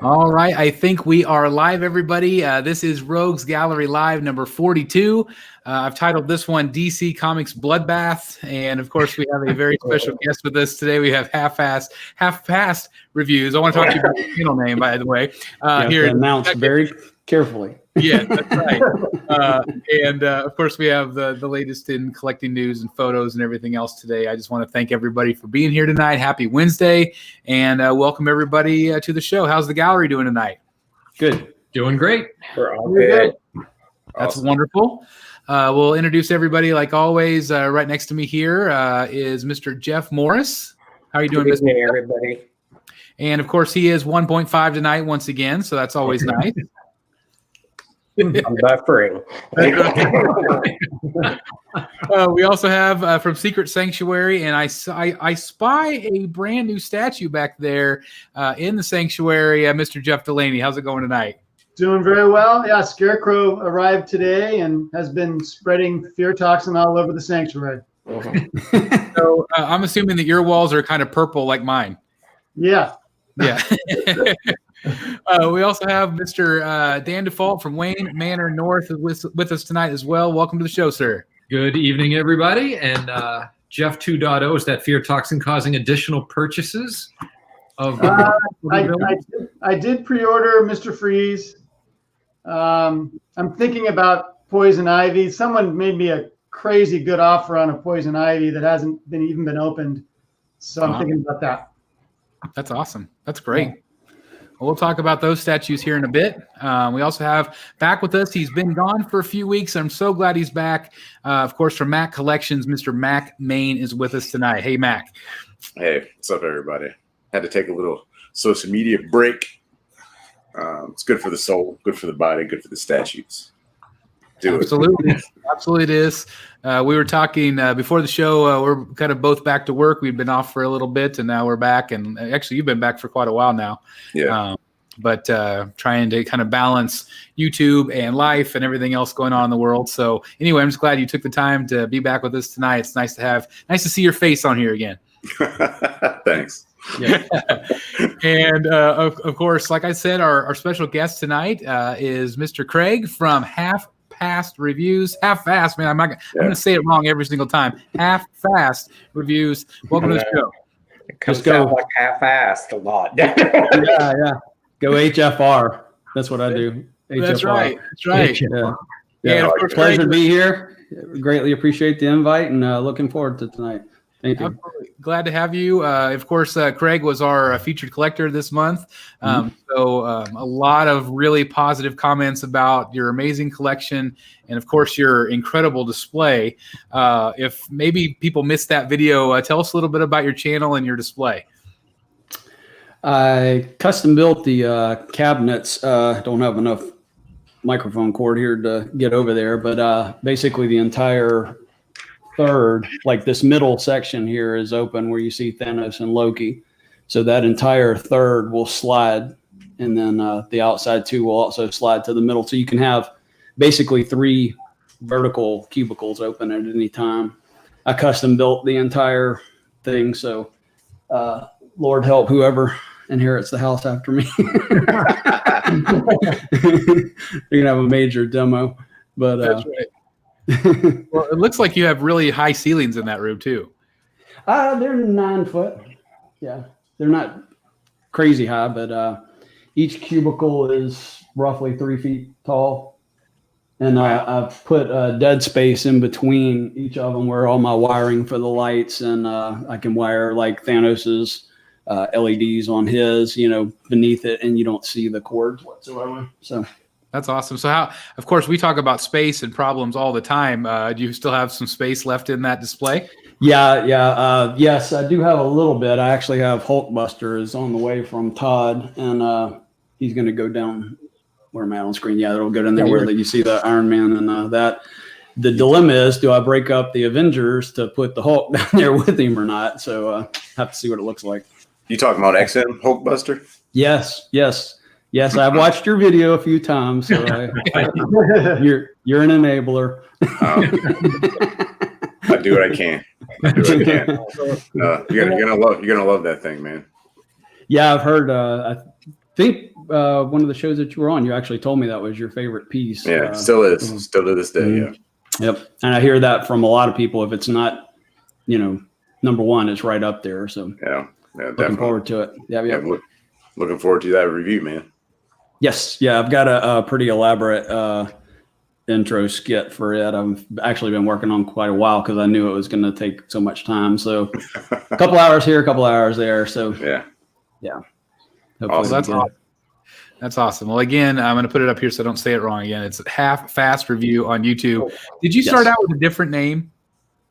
All right, I think we are live, everybody. This is Rogues Gallery Live number 42. I've titled this one DC Comics Bloodbath, and of course, we have a very special guest with us today. We have half-past reviews. I want to talk to you about the channel name, by the way. Here announced very carefully. Yeah, that's right. And of course, we have the latest in collecting news and photos and everything else today. I just want to thank everybody for being here tonight. Happy Wednesday, and welcome everybody to the show. How's the gallery doing tonight? Good. Doing great. We're all good. That's wonderful. We'll introduce everybody like always. Right next to me here is Mr. Jeff Morris. How are you doing, Mr. everybody? And of course, he is 1.5 tonight once again, so that's always nice. I'm buffering. We also have from Secret Sanctuary, and I spy a brand new statue back there in the sanctuary. Mr. Jeff Delaney, how's it going tonight? Doing very well. Yeah, Scarecrow arrived today and has been spreading fear toxin all over the sanctuary. So I'm assuming that your walls are kind of purple like mine. Yeah. Yeah. We also have Mr. Dan Default from Wayne Manor North with us tonight as well. Welcome to the show, sir. Good evening, everybody. And Jeff 2.0, is that fear toxin causing additional purchases? I did pre-order Mr. Freeze. I'm thinking about Poison Ivy. Someone made me a crazy good offer on a Poison Ivy that hasn't even been opened. So I'm thinking about that. That's awesome. That's great. Yeah. Well, we'll talk about those statues here in a bit. We also have back with us. He's been gone for a few weeks. I'm so glad he's back. Of course, from Mac Collections, Mr. Mac Main is with us tonight. Hey, Mac. Hey, what's up, everybody? Had to take a little social media break. It's good for the soul, good for the body, good for the statues. Absolutely it is. We were talking before the show. We're kind of both back to work. We've been off for a little bit, and now we're back. And actually, you've been back for quite a while now. Yeah. But trying to kind of balance YouTube and life and everything else going on in the world. So anyway, I'm just glad you took the time to be back with us tonight. It's nice to see your face on here again. Thanks. Yeah. And of course, like I said, our special guest tonight is Mr. Craig from Half-Fast Reviews. Half-Fast, man. I'm going to say it wrong every single time. Half-Fast Reviews. Welcome to the show. It comes out like half-assed a lot. Yeah. Go HFR. That's what I do. HFR. That's right. Yeah. Of course, pleasure to be here. Greatly appreciate the invite and looking forward to tonight. Thank you. Absolutely. Glad to have you. Of course, Craig was our featured collector this month. So a lot of really positive comments about your amazing collection and, of course, your incredible display. If maybe people missed that video, tell us a little bit about your channel and your display. I custom built the cabinets. Don't have enough microphone cord here to get over there, but basically the entire third, like this middle section here, is open where you see Thanos and Loki. So that entire third will slide, and then the outside two will also slide to the middle. So you can have basically 3 vertical cubicles open at any time. I custom built the entire thing. So Lord help whoever inherits the house after me. You're gonna have a major demo, but that's right. Well, it looks like you have really high ceilings in that room too. They're 9 foot. Yeah, they're not crazy high, but each cubicle is roughly 3 feet tall. And I've put dead space in between each of them where all my wiring for the lights, and I can wire like Thanos's LEDs on his, beneath it, and you don't see the cords whatsoever. So. That's awesome. So of course, we talk about space and problems all the time. Do you still have some space left in that display? Yeah. Yes, I do have a little bit. I actually have Hulkbuster is on the way from Todd, and he's going to go down. Where am I on screen? Yeah, it'll go down there where you see the Iron Man and that. The dilemma is, do I break up the Avengers to put the Hulk down there with him or not? So have to see what it looks like. You talking about XM Hulkbuster? Yes. I've watched your video a few times. So you're an enabler. I do what I can. You're gonna love that thing, man. Yeah, I've heard. think one of the shows that you were on, you actually told me that was your favorite piece. Yeah, still is. Still to this day. Yeah. Yep. And I hear that from a lot of people. If it's not, number one, it's right up there. So Yeah. looking forward to it. Yeah. Looking forward to that review, man. Yes. Yeah. I've got a pretty elaborate intro skit for it. I've actually been working on quite a while because I knew it was going to take so much time. So a couple hours here, a couple hours there. So Yeah. Awesome. That's awesome. Well, again, I'm going to put it up here so I don't say it wrong again. It's Half Fast Review on YouTube. Did you start out with a different name?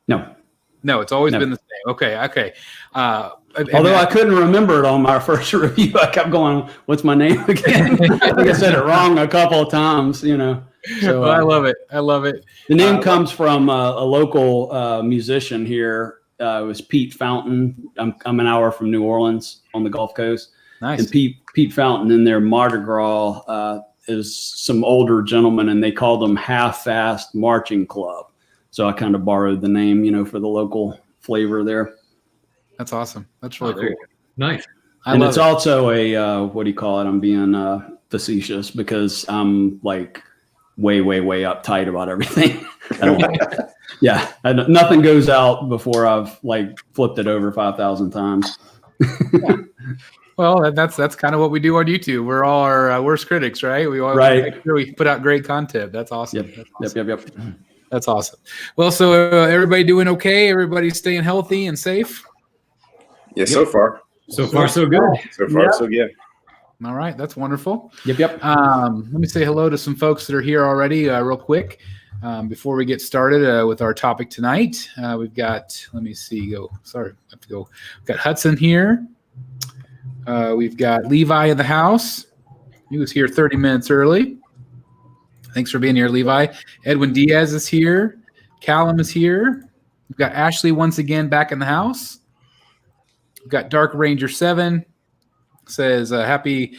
No, it's always been the same. Okay. Although I couldn't remember it on my first review, I kept going, "What's my name again?" I think I said it wrong a couple of times. So I love it. The name comes from a local musician here. It was Pete Fountain. I'm an hour from New Orleans on the Gulf Coast. Nice. And Pete Fountain in their Mardi Gras is some older gentlemen, and they called them Half-Fast Marching Club. So I kind of borrowed the name, for the local flavor there. That's awesome. That's really cool. Nice. And it's also a what do you call it? I'm being facetious because I'm like way uptight about everything. Nothing goes out before I've flipped it over 5,000 times. Well, that's kind of what we do on YouTube. We're all our worst critics, right? We always make sure we put out great content. That's awesome. Yep. That's awesome. Well, so everybody doing okay? Everybody staying healthy and safe? Yeah, so far. So far, so good. So far, so good. All right, that's wonderful. Yep. Let me say hello to some folks that are here already real quick. Before we get started with our topic tonight, we've got, let me see, I have to go. We've got Hudson here. We've got Levi in the house. He was here 30 minutes early. Thanks for being here, Levi. Edwin Diaz is here. Callum is here. We've got Ashley once again back in the house. We've got Dark Ranger 7. Says, happy,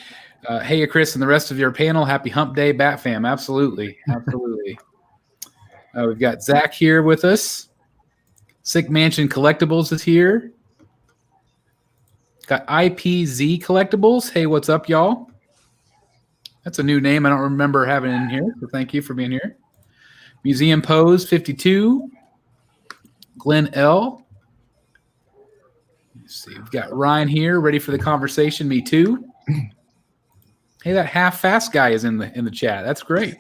hey, Chris and the rest of your panel. Happy hump day, Bat Fam. Absolutely. We've got Zach here with us. Sick Mansion Collectibles is here. Got IPZ Collectibles. Hey, what's up, y'all? That's a new name I don't remember having in here, so thank you for being here. Museum Pose 52. Glenn L. Let's see. We've got Ryan here, ready for the conversation. Me too. Hey, that Half-Fast guy is in the chat. That's great.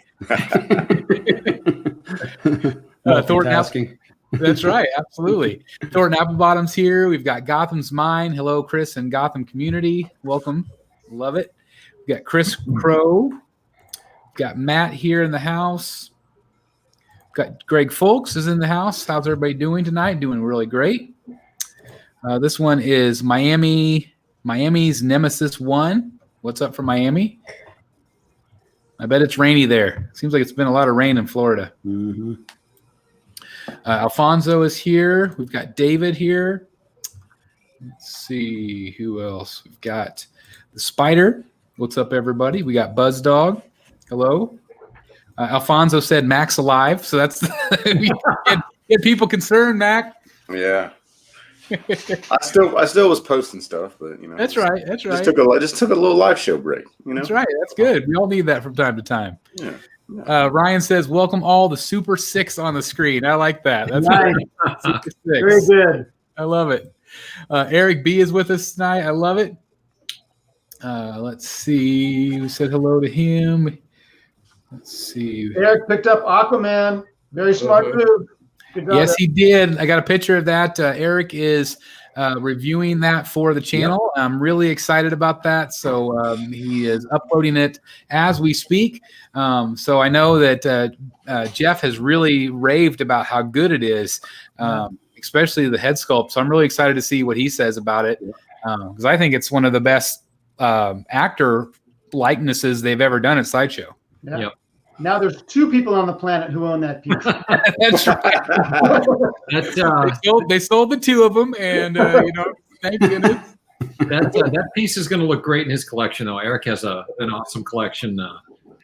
Thornton. That's right. Absolutely. Thornton Applebottom's here. We've got Gotham's Mind. Hello, Chris and Gotham community. Welcome. Love it. We've got Chris Crow. We've got Matt here in the house. We've got Greg Folks is in the house. How's everybody doing tonight? Doing really great. This one is Miami's Nemesis 1. What's up from Miami? I bet it's rainy there. Seems like it's been a lot of rain in Florida. Mm-hmm. Alfonso is here. We've got David here. Let's see who else. We've got the Spider. What's up, everybody? We got Buzz Dog. Hello. Alfonso said Mac's alive, so that's get people concerned, Mac. Yeah. I still was posting stuff, but That's right. Just took a little live show break. That's right. That's good. We all need that from time to time. Yeah. Ryan says, "Welcome all the Super Six on the screen." I like that. That's Nice. Super Six. Very good. I love it. Eric B is with us tonight. I love it. Let's see. We said hello to him. Let's see. Eric picked up Aquaman. Very smart move. Good job, Yes, he did. I got a picture of that. Eric is reviewing that for the channel. Yep. I'm really excited about that. So he is uploading it as we speak. So I know that Jeff has really raved about how good it is, especially the head sculpt. So I'm really excited to see what he says about it because I think it's one of the best actor likenesses they've ever done at Sideshow. Yeah. Yep. Now there's 2 people on the planet who own that piece. That's right. They sold the 2 of them, and thank goodness. That piece is going to look great in his collection, though. Eric has an awesome collection.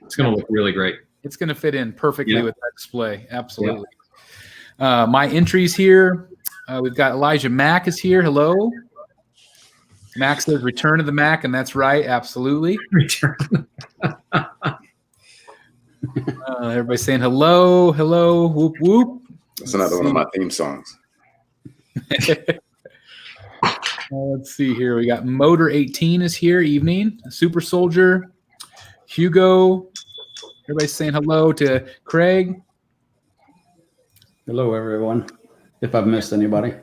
It's going to look really great. It's going to fit in perfectly with that display. Absolutely. Yeah. My entries here. We've got Elijah Mack is here. Hello. Max says Return of the Mac, and that's right, absolutely. Return. Everybody's saying hello, hello, whoop whoop. That's another one of my theme songs. Let's see here. We got Motor 18 is here. Evening. Super Soldier. Hugo. Everybody's saying hello to Craig. Hello, everyone. If I've missed anybody.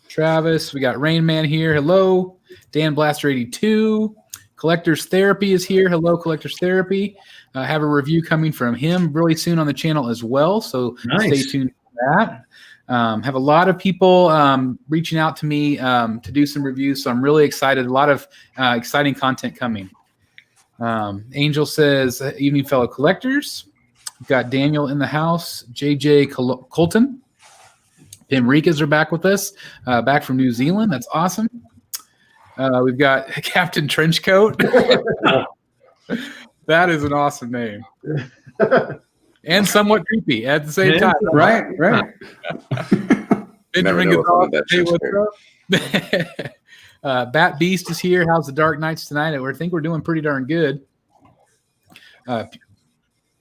Travis. We got Rain Man here. Hello. Dan Blaster 82. Collector's Therapy is here. Hello, Collector's Therapy. I have a review coming from him really soon on the channel as well. So Stay tuned for that. Have a lot of people reaching out to me to do some reviews, so I'm really excited. A lot of exciting content coming. Angel says, evening, fellow collectors. We've got Daniel in the house. JJ Colton. Pim Rikas are back with us, back from New Zealand. That's awesome. We've got Captain Trenchcoat. That is an awesome name. And somewhat creepy at the same time. Right. Benjamin Gonzalez, hey, what's up? Bat Beast is here. How's the Dark Knights tonight? I think we're doing pretty darn good.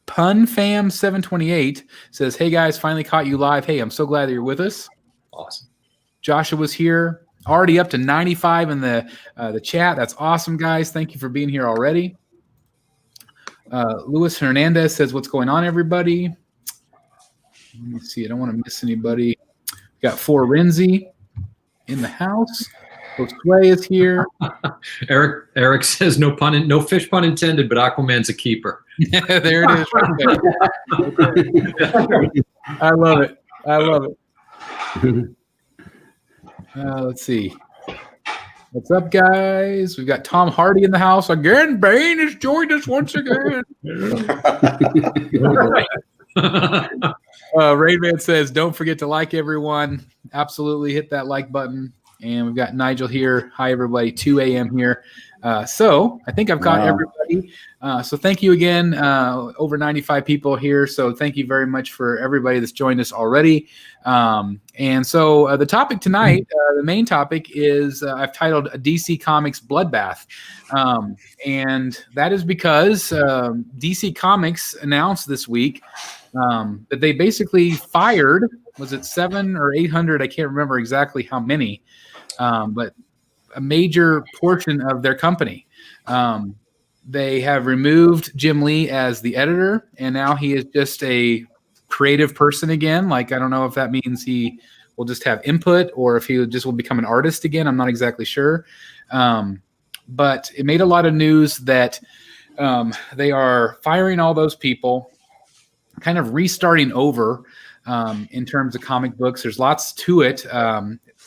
PunFam728 says, hey guys, finally caught you live. Hey, I'm so glad that you're with us. Awesome. Joshua was here, already up to 95 in the chat. That's awesome, guys. Thank you for being here already. Luis Hernandez says, what's going on, everybody? Let me see. I don't want to miss anybody. We got Forenzi in the house. Josue is here. Eric says, no fish pun intended, but Aquaman's a keeper. There it is right there. I love it. Let's see. What's up, guys? We've got Tom Hardy in the house again. Bane has joined us once again. Rainman says, don't forget to like everyone. Absolutely hit that like button. And we've got Nigel here. Hi, everybody. 2 a.m. here. So I think I've got everybody. So thank you again. Over 95 people here. So thank you very much for everybody that's joined us already. And so the topic tonight, the main topic is I've titled DC Comics Bloodbath. And that is because DC Comics announced this week that they basically fired, was it 700 or 800? I can't remember exactly how many, but a major portion of their company. They have removed Jim Lee as the editor, and now he is just a creative person again. Like, I don't know if that means he will just have input or if he just will become an artist again. I'm not exactly sure. But it made a lot of news that they are firing all those people, kind of restarting over in terms of comic books. There's lots to it,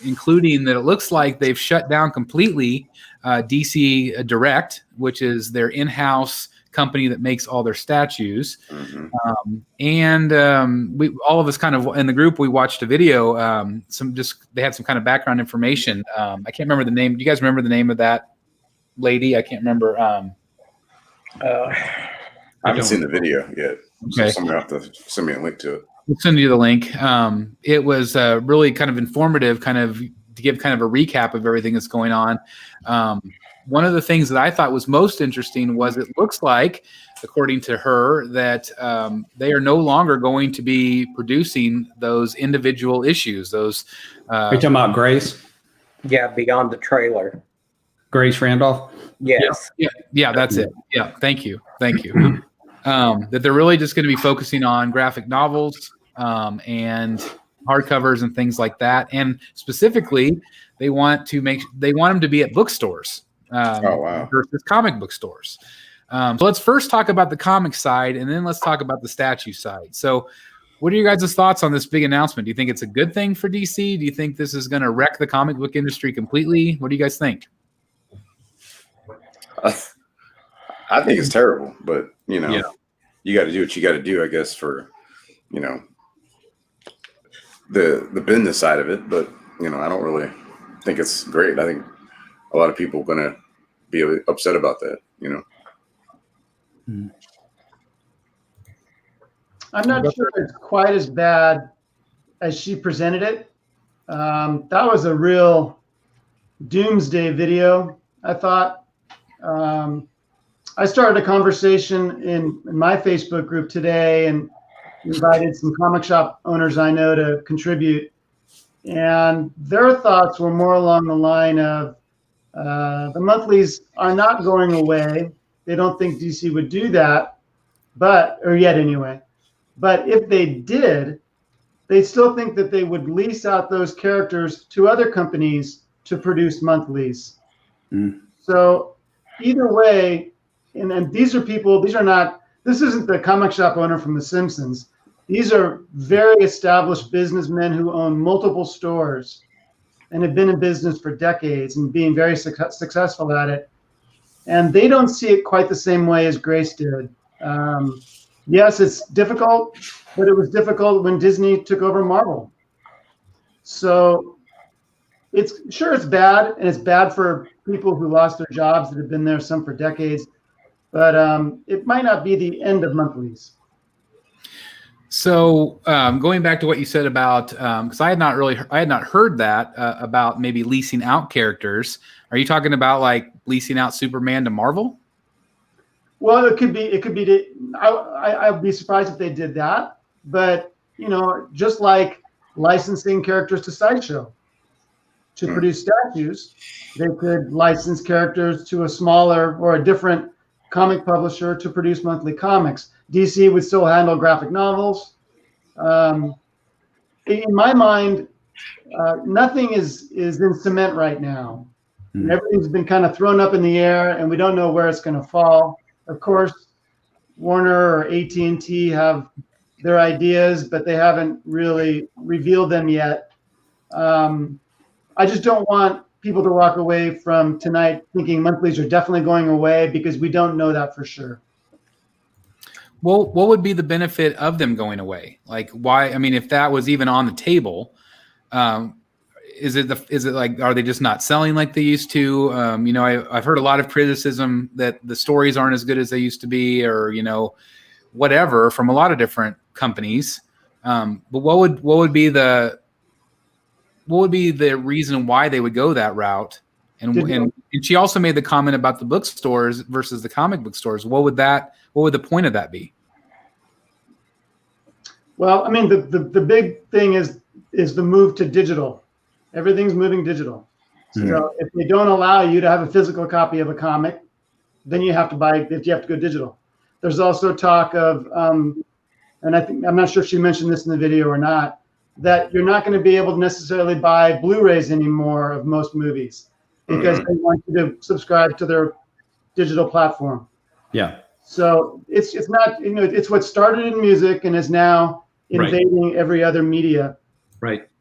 including that it looks like they've shut down completely DC Direct, which is their in-house company that makes all their statues. Mm-hmm. We all of us kind of in the group, we watched a video. They had some kind of background information. I can't remember the name. Do you guys remember the name of that lady? I can't remember. I haven't seen the video yet. Okay. So somebody have to send me a link to it. We'll send you the link. It was really kind of informative, kind of to give kind of a recap of everything that's going on. One of the things that I thought was most interesting was it looks like, according to her, that they are no longer going to be producing those individual issues. Those. Are you talking about Grace? Yeah, beyond the trailer. Grace Randolph? Yes. Yeah, that's it. Yeah, thank you. That they're really just going to be focusing on graphic novels and hardcovers and things like that. And specifically, they want them to be at bookstores versus comic book stores. So let's first talk about the comic side, and then let's talk about the statue side. So what are your guys' thoughts on this big announcement? Do you think it's a good thing for DC? Do you think this is going to wreck the comic book industry completely? What do you guys think? I think it's terrible, but you got to do what you got to do, I guess, for the business side of it. But I don't really think it's great. I think a lot of people are going to be upset about that. I'm not sure it's quite as bad as she presented it. That was a real doomsday video. I thought. I started a conversation in my Facebook group today and invited some comic shop owners I know to contribute. And their thoughts were more along the line of the monthlies are not going away. They don't think DC would do that, or yet anyway. But if they did, they still think that they would lease out those characters to other companies to produce monthlies. So either way, and these are people, this isn't the comic shop owner from The Simpsons. These are very established businessmen who own multiple stores and have been in business for decades and being very successful at it. And they don't see it quite the same way as Grace did. Yes, it's difficult, but it was difficult when Disney took over Marvel. So it's bad, and it's bad for people who lost their jobs that have been there, some for decades. But it might not be the end of monthlies. So going back to what you said about, because I had not heard that about maybe leasing out characters. Are you talking about like leasing out Superman to Marvel? Well, it could be. I'd be surprised if they did that. But just like licensing characters to Sideshow to produce statues, they could license characters to a smaller or a different comic publisher to produce monthly comics. DC would still handle graphic novels. In my mind, nothing is in cement right now. Everything's been kind of thrown up in the air, and we don't know where it's going to fall. Of course, Warner or AT&T have their ideas, but they haven't really revealed them yet. I just don't want people to walk away from tonight thinking monthlies are definitely going away, because we don't know that for sure. Well, what would be the benefit of them going away? Like, why? I mean, if that was even on the table, is it like, are they just not selling like they used to? I've heard a lot of criticism that the stories aren't as good as they used to be, or whatever, from a lot of different companies. But what would be the reason why they would go that route? And she also made the comment about the bookstores versus the comic book stores. What would the point of that be? Well, I mean, the big thing is the move to digital. Everything's moving digital. So if they don't allow you to have a physical copy of a comic, then you have to go digital. There's also talk of, and I'm not sure if she mentioned this in the video or not, that you're not going to be able to necessarily buy Blu-rays anymore of most movies, because they want you to subscribe to their digital platform. Yeah. So it's not, it's what started in music and is now invading every other media,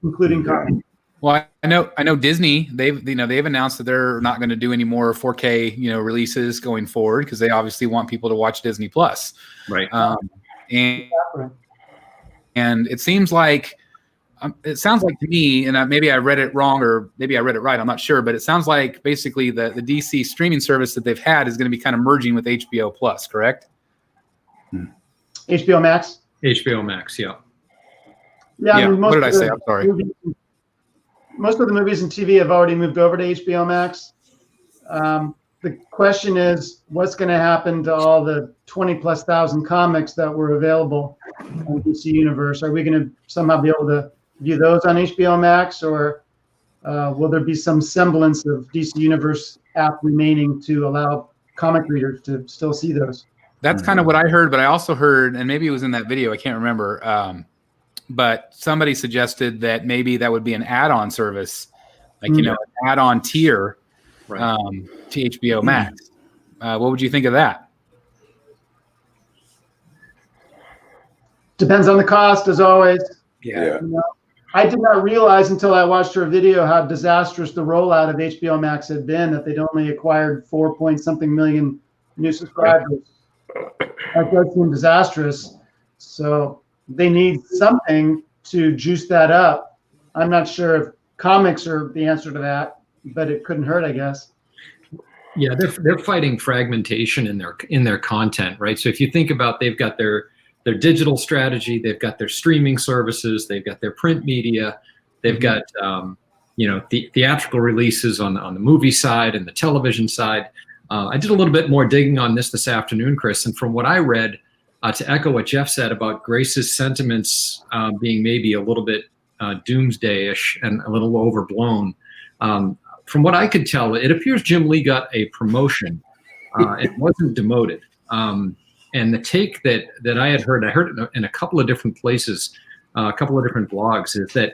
including comics. Well, I know Disney, they've announced that they're not going to do any more 4K, releases going forward, because they obviously want people to watch Disney Plus. Right. And it seems like, it sounds like to me, and maybe I read it wrong or maybe I read it right, I'm not sure, but it sounds like basically the DC streaming service that they've had is going to be kind of merging with HBO Plus, correct? HBO Max? HBO Max, yeah. Yeah. I mean, what did I say? I'm sorry. Most of the movies and TV have already moved over to HBO Max. The question is, what's going to happen to all the 20,000+ comics that were available on DC Universe? Are we going to somehow be able to view those on HBO Max, or will there be some semblance of DC Universe app remaining to allow comic readers to still see those? That's kind of what I heard, but I also heard, and maybe it was in that video, I can't remember, but somebody suggested that maybe that would be an add-on service, like, an add-on tier to HBO Max. What would you think of that? Depends on the cost, as always. Yeah. I did not realize until I watched her video how disastrous the rollout of HBO Max had been, that they'd only acquired 4-point-something million new subscribers. That does seem disastrous. So they need something to juice that up. I'm not sure if comics are the answer to that, but it couldn't hurt, I guess. Yeah, they're fighting fragmentation in their content, right? So if you think about, they've got their digital strategy, they've got their streaming services, they've got their print media, they've got theatrical releases on the movie side and the television side. I did a little bit more digging on this afternoon, Chris, and from what I read, to echo what Jeff said about Grace's sentiments being maybe a little bit doomsday-ish and a little overblown, from what I could tell, it appears Jim Lee got a promotion. It wasn't demoted. And the take that I heard it in a couple of different places, a couple of different blogs, is that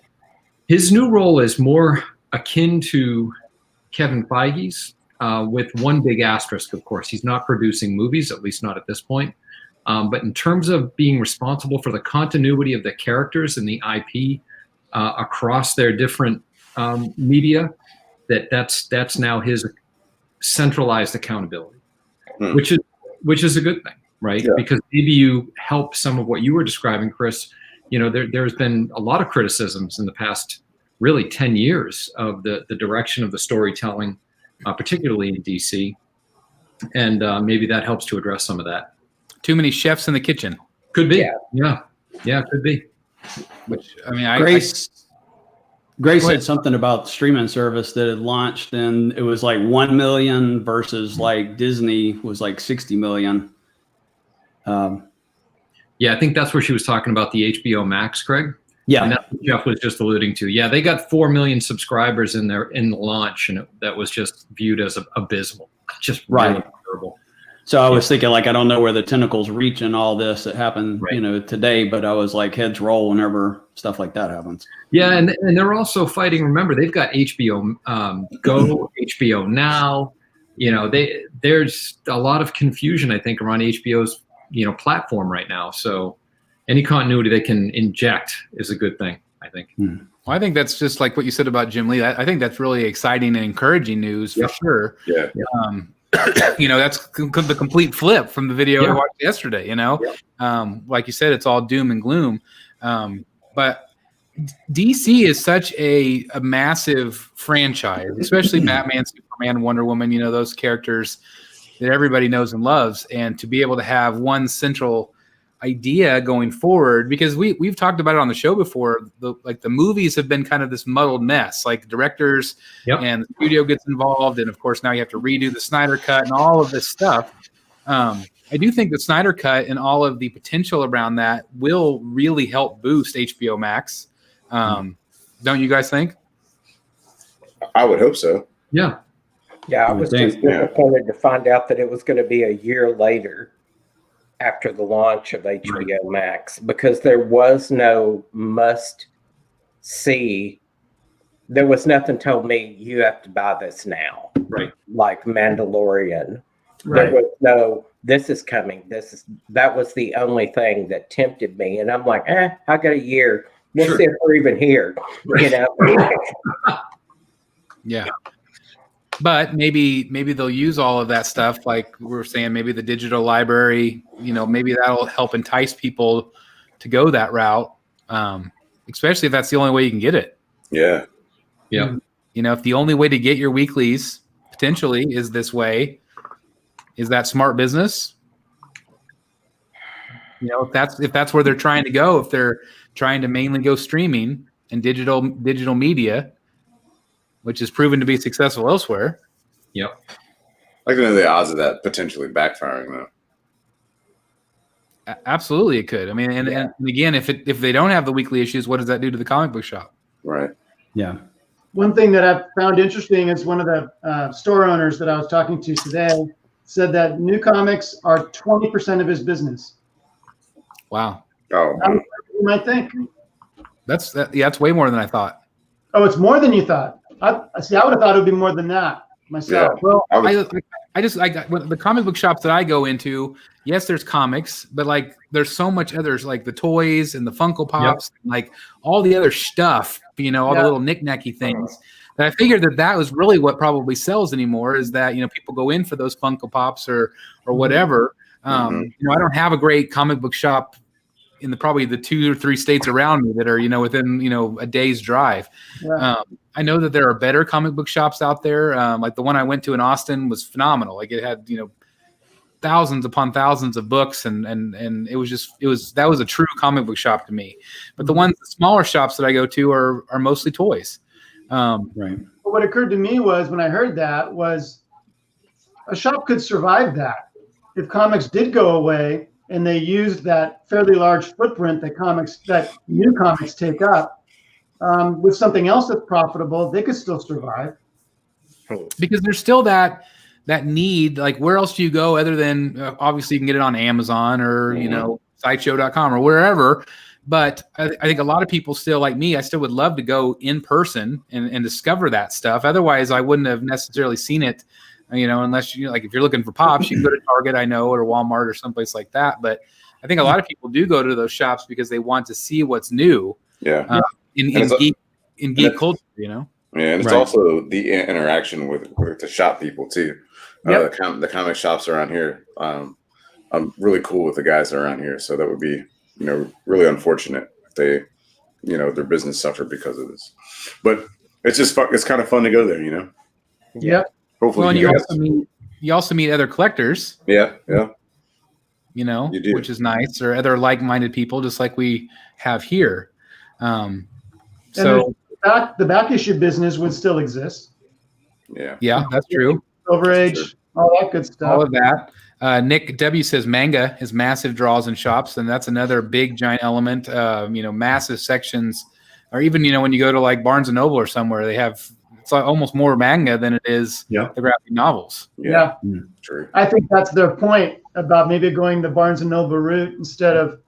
his new role is more akin to Kevin Feige's, with one big asterisk, of course. He's not producing movies, at least not at this point. But in terms of being responsible for the continuity of the characters and the IP across their different media, that's now his centralized accountability, which is a good thing, right? Yeah. Because maybe you help some of what you were describing, Chris. There's been a lot of criticisms in the past, really 10 years, of the direction of the storytelling, particularly in DC, and maybe that helps to address some of that. Too many chefs in the kitchen. Could be. Yeah, could be. Which, I mean, Grace said something about streaming service that had launched, and it was like 1 million versus like Disney was like 60 million. Yeah, I think that's where she was talking about the HBO Max, Craig. Yeah, and that's what Jeff was just alluding to. Yeah, they got 4 million subscribers in the launch, and that was just viewed as abysmal, just really terrible. So I was thinking, like, I don't know where the tentacles reach in all this that happened, today, but I was like, heads roll whenever stuff like that happens. Yeah, and they're also fighting. Remember, they've got HBO Go, HBO Now. There's a lot of confusion, I think, around HBO's platform right now. So any continuity they can inject is a good thing, I think. Well, I think that's just like what you said about Jim Lee. I think that's really exciting and encouraging news for sure. Yeah. That's the complete flip from the video I watched yesterday. Like you said, it's all doom and gloom. But DC is such a massive franchise, especially Batman, Superman, Wonder Woman, those characters that everybody knows and loves. And to be able to have one central idea going forward, because we've talked about it on the show before, the movies have been kind of this muddled mess, like directors and the studio gets involved, and of course now you have to redo the Snyder Cut and all of this stuff. I do think the Snyder Cut and all of the potential around that will really help boost HBO Max. Don't you guys think? I would hope so. Yeah, I was just disappointed to find out that it was going to be a year later after the launch of HBO Max, because there was no must see. There was nothing told me you have to buy this now. Right. Like Mandalorian. Right. There was no, this is coming. That was the only thing that tempted me. And I'm like, I got a year. We'll see if we're even here. Yeah. But maybe they'll use all of that stuff, like we were saying, maybe the digital library, maybe that'll help entice people to go that route, especially if that's the only way you can get it. Yeah. Yeah. If the only way to get your weeklies potentially is this way, is that smart business? If that's where they're trying to go, if they're trying to mainly go streaming and digital media, which has proven to be successful elsewhere. Yep. I'd like to know the odds of that potentially backfiring, though. Absolutely, it could. I mean, and again, if they don't have the weekly issues, what does that do to the comic book shop? Right. Yeah. One thing that I found interesting is one of the store owners that I was talking to today said that new comics are 20% of his business. Wow. Oh. You might think. That's way more than I thought. Oh, it's more than you thought. I would have thought it would be more than that myself. Yeah. Well, I got the comic book shops that I go into. Yes, there's comics, but there's so much others, like the toys and the Funko Pops, and all the other stuff. All the little knick-knacky things. That I figured that was really what probably sells anymore. Is that people go in for those Funko Pops or whatever. I don't have a great comic book shop in probably the 2 or 3 states around me that are within a day's drive. I know that there are better comic book shops out there. Like the one I went to in Austin was phenomenal. Like it had thousands upon thousands of books, and that was a true comic book shop to me. But the smaller shops that I go to are mostly toys. Right. But what occurred to me was when I heard that was a shop could survive that if comics did go away and they used that fairly large footprint that new comics take up with something else that's profitable, they could still survive. Because there's still that need. Like, where else do you go other than obviously you can get it on Amazon or sideshow.com or wherever. But I think a lot of people still, like me, I still would love to go in person and discover that stuff. Otherwise, I wouldn't have necessarily seen it, unless like if you're looking for pops, you can go to Target, I know, or Walmart or someplace like that. But I think a lot of people do go to those shops because they want to see what's new. Yeah. In geek culture, Yeah, and it's also the interaction with the shop people too. Yep. The comic shops around here. I'm really cool with the guys around here, so that would be really unfortunate if they their business suffered because of this. But it's just fun. It's kind of fun to go there, Yep. Hopefully, well, you also meet other collectors. Yeah. You do. Which is nice, or other like-minded people, just like we have here. So the back issue business would still exist. Yeah, that's true. Overage, all that good stuff. All of that. Nick W says manga is massive draws in shops, and that's another big giant element. Massive sections, or even when you go to like Barnes and Noble or somewhere, they have it's like almost more manga than it is the graphic novels. Yeah. True. I think that's their point about maybe going the Barnes and Noble route instead of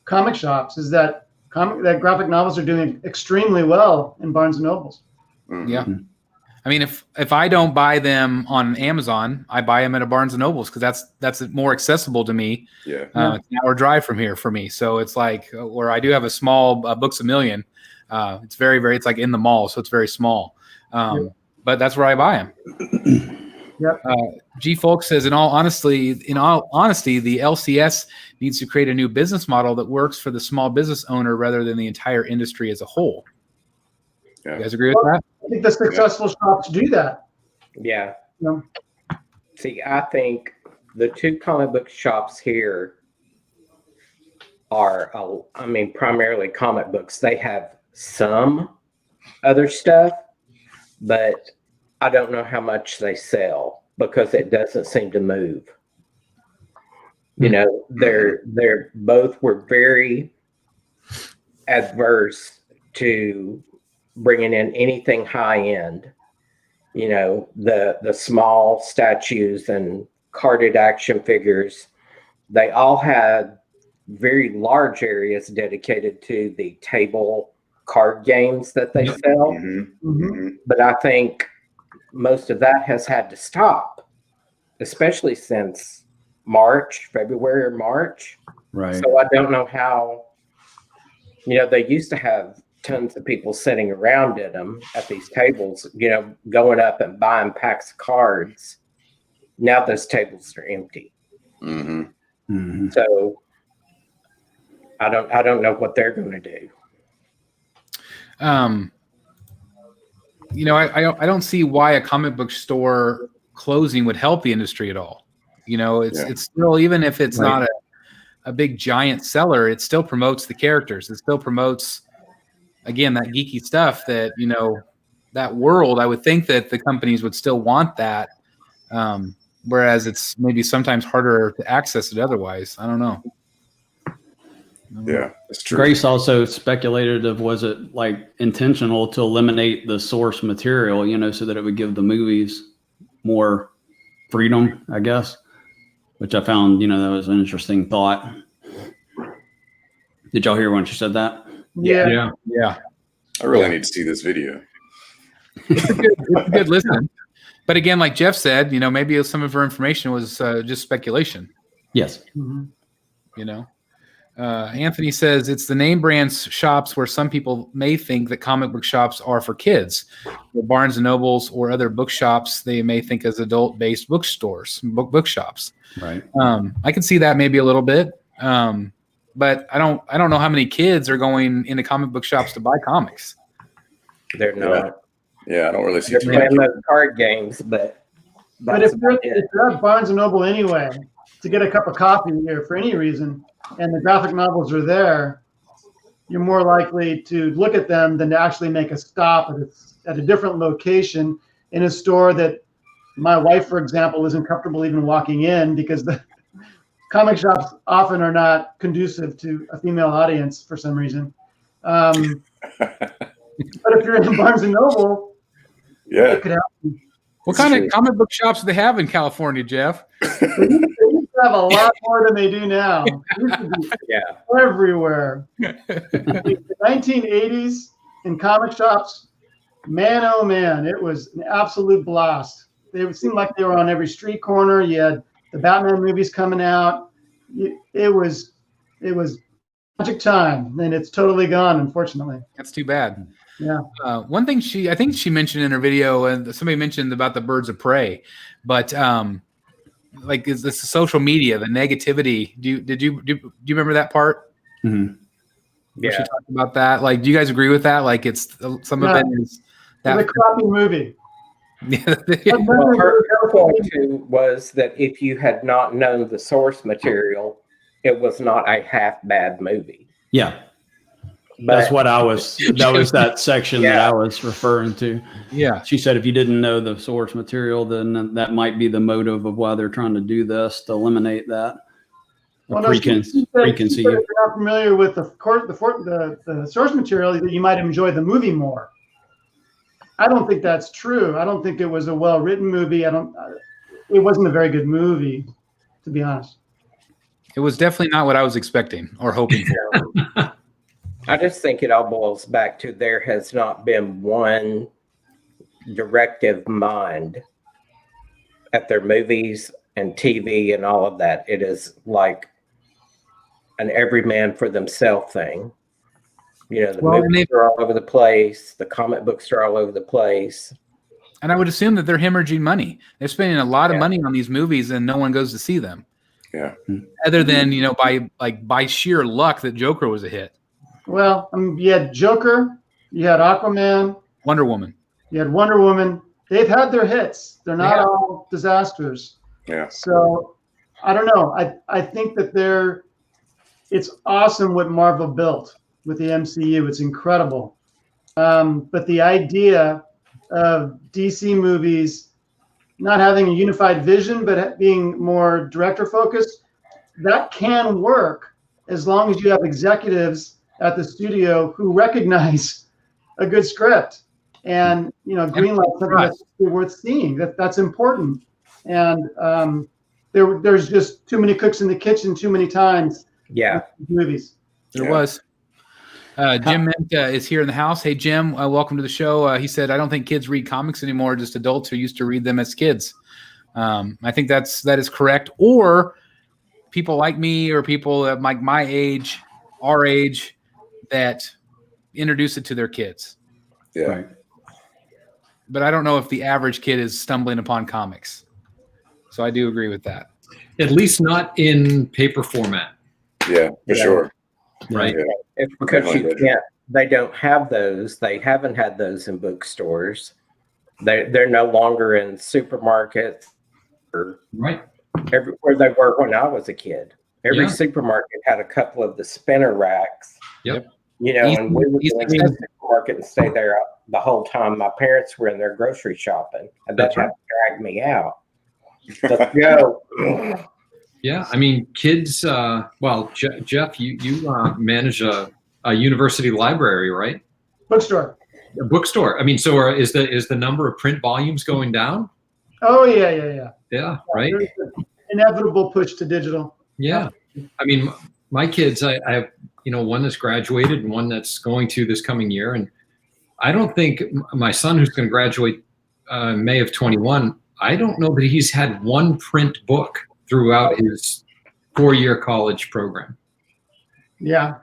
comic shops. Is that graphic novels are doing extremely well in Barnes and Nobles. Mm-hmm. Yeah. I mean, if I don't buy them on Amazon, I buy them at a Barnes and Nobles because that's more accessible to me. Yeah. It's an hour drive from here for me. So it's like where I do have a small Books A Million. It's very, very, it's like in the mall. So it's very small. But that's where I buy them. Yep. G Folk says, in all honesty, the LCS needs to create a new business model that works for the small business owner rather than the entire industry as a whole. Yeah. You guys agree with that? I think the successful shops do that. Yeah. Yeah. See, I think the two comic book shops here are, primarily comic books. They have some other stuff, but I don't know how much they sell because it doesn't seem to move. They're both were very adverse to bringing in anything high end. The small statues and carded action figures. They all had very large areas dedicated to the table card games that they sell. Mm-hmm. But I think most of that has had to stop, especially since February or March. Right. So I don't know how, they used to have tons of people sitting around at these tables, going up and buying packs of cards. Now those tables are empty. Mm-hmm. Mm-hmm. So I don't know what they're going to do. I don't see why a comic book store closing would help the industry at all. It's still, even if it's not a big giant seller, it still promotes the characters. It still promotes, again, that geeky stuff that, that world. I would think that the companies would still want that. Whereas it's maybe sometimes harder to access it otherwise. I don't know. Yeah, it's true. Grace also speculated was it like intentional to eliminate the source material, so that it would give the movies more freedom, I guess, which I found, that was an interesting thought. Did y'all hear when she said that? Yeah. I really need to see this video. It's a good listen. But again, like Jeff said, maybe some of her information was just speculation. Yes. Mm-hmm. Anthony says it's the name brands shops where some people may think that comic book shops are for kids. The Barnes and Nobles or other bookshops they may think as adult-based bookshops. Right. I can see that maybe a little bit, but I don't know how many kids are going into comic book shops to buy comics. They're not. Yeah, I don't really see. They're playing those card games, but if you're at Barnes and Noble anyway to get a cup of coffee or for any reason, and the graphic novels are there, you're more likely to look at them than to actually make a stop at a different location in a store that my wife, for example, isn't comfortable even walking in because the comic shops often are not conducive to a female audience for some reason. But if you're in Barnes and Noble, Yeah. it could happen. What kind of comic book shops do they have in California, Jeff? They used to have a lot more than they do now. It used to be everywhere. The 1980s in comic shops, man, oh man, it was an absolute blast. They would seem like they were on every street corner. You had the Batman movies coming out. It was magic time, and it's totally gone, unfortunately. That's too bad. Yeah. One thing I think she mentioned in her video, and somebody mentioned about the Birds of Prey, but like is this social media, the negativity? Do you remember that part? Mm-hmm. Yeah. She talked about that. Like, do you guys agree with that? Like, it's some of it is that it's a crappy movie. Well, her point too was that if you had not known the source material, it was not a half bad movie. Yeah. But That's what that was that section that I was referring to. Yeah. She said if you didn't know the source material, then that might be the motive of why they're trying to do this, to eliminate that. Preconceived. If you're not familiar with the source material, that you might enjoy the movie more. I don't think that's true. I don't think it was a well-written movie. It wasn't a very good movie, to be honest. It was definitely not what I was expecting or hoping for. I just think it all boils back to there has not been one directive mind at their movies and TV and all of that. It is like an every man for themselves thing. You know, the movies are all over the place. The comic books are all over the place. And I would assume that they're hemorrhaging money. They're spending a lot of money on these movies and no one goes to see them. Yeah. Other than, by sheer luck that Joker was a hit. Well, you had Joker, you had Aquaman, Wonder Woman. You had Wonder Woman. They've had their hits. They're not all disasters. Yeah. So I don't know. I think that it's awesome what Marvel built with the MCU. It's incredible. But the idea of DC movies not having a unified vision, but being more director focused, that can work as long as you have executives at the studio who recognize a good script and greenlight something that's worth seeing. That's important. And there's just too many cooks in the kitchen too many times. Yeah, movies. There was. Jim Menta is here in the house. Hey, Jim, welcome to the show. He said, I don't think kids read comics anymore, just adults who used to read them as kids. I think that is correct. Or people like me or people at my age, our age, that introduce it to their kids. Yeah. Right. But I don't know if the average kid is stumbling upon comics. So I do agree with that. At least not in paper format. Yeah, for sure. Right. Yeah. It's because they don't have those. They haven't had those in bookstores. They're no longer in supermarkets or everywhere they were when I was a kid. Every supermarket had a couple of the spinner racks. Yep. And we would go into the supermarket and stay there the whole time my parents were in their grocery shopping. And they'd have to drag me out. Let's go. Yeah, I mean, kids. Jeff, you manage a university library, right? Bookstore. A bookstore. I mean, so is the number of print volumes going down? Oh yeah. Yeah, right. There's an inevitable push to digital. Yeah, I mean, my kids. I have one that's graduated and one that's going to this coming year, and I don't think my son, who's going to graduate May of 21, I don't know that he's had one print book throughout his 4-year college program. Yeah.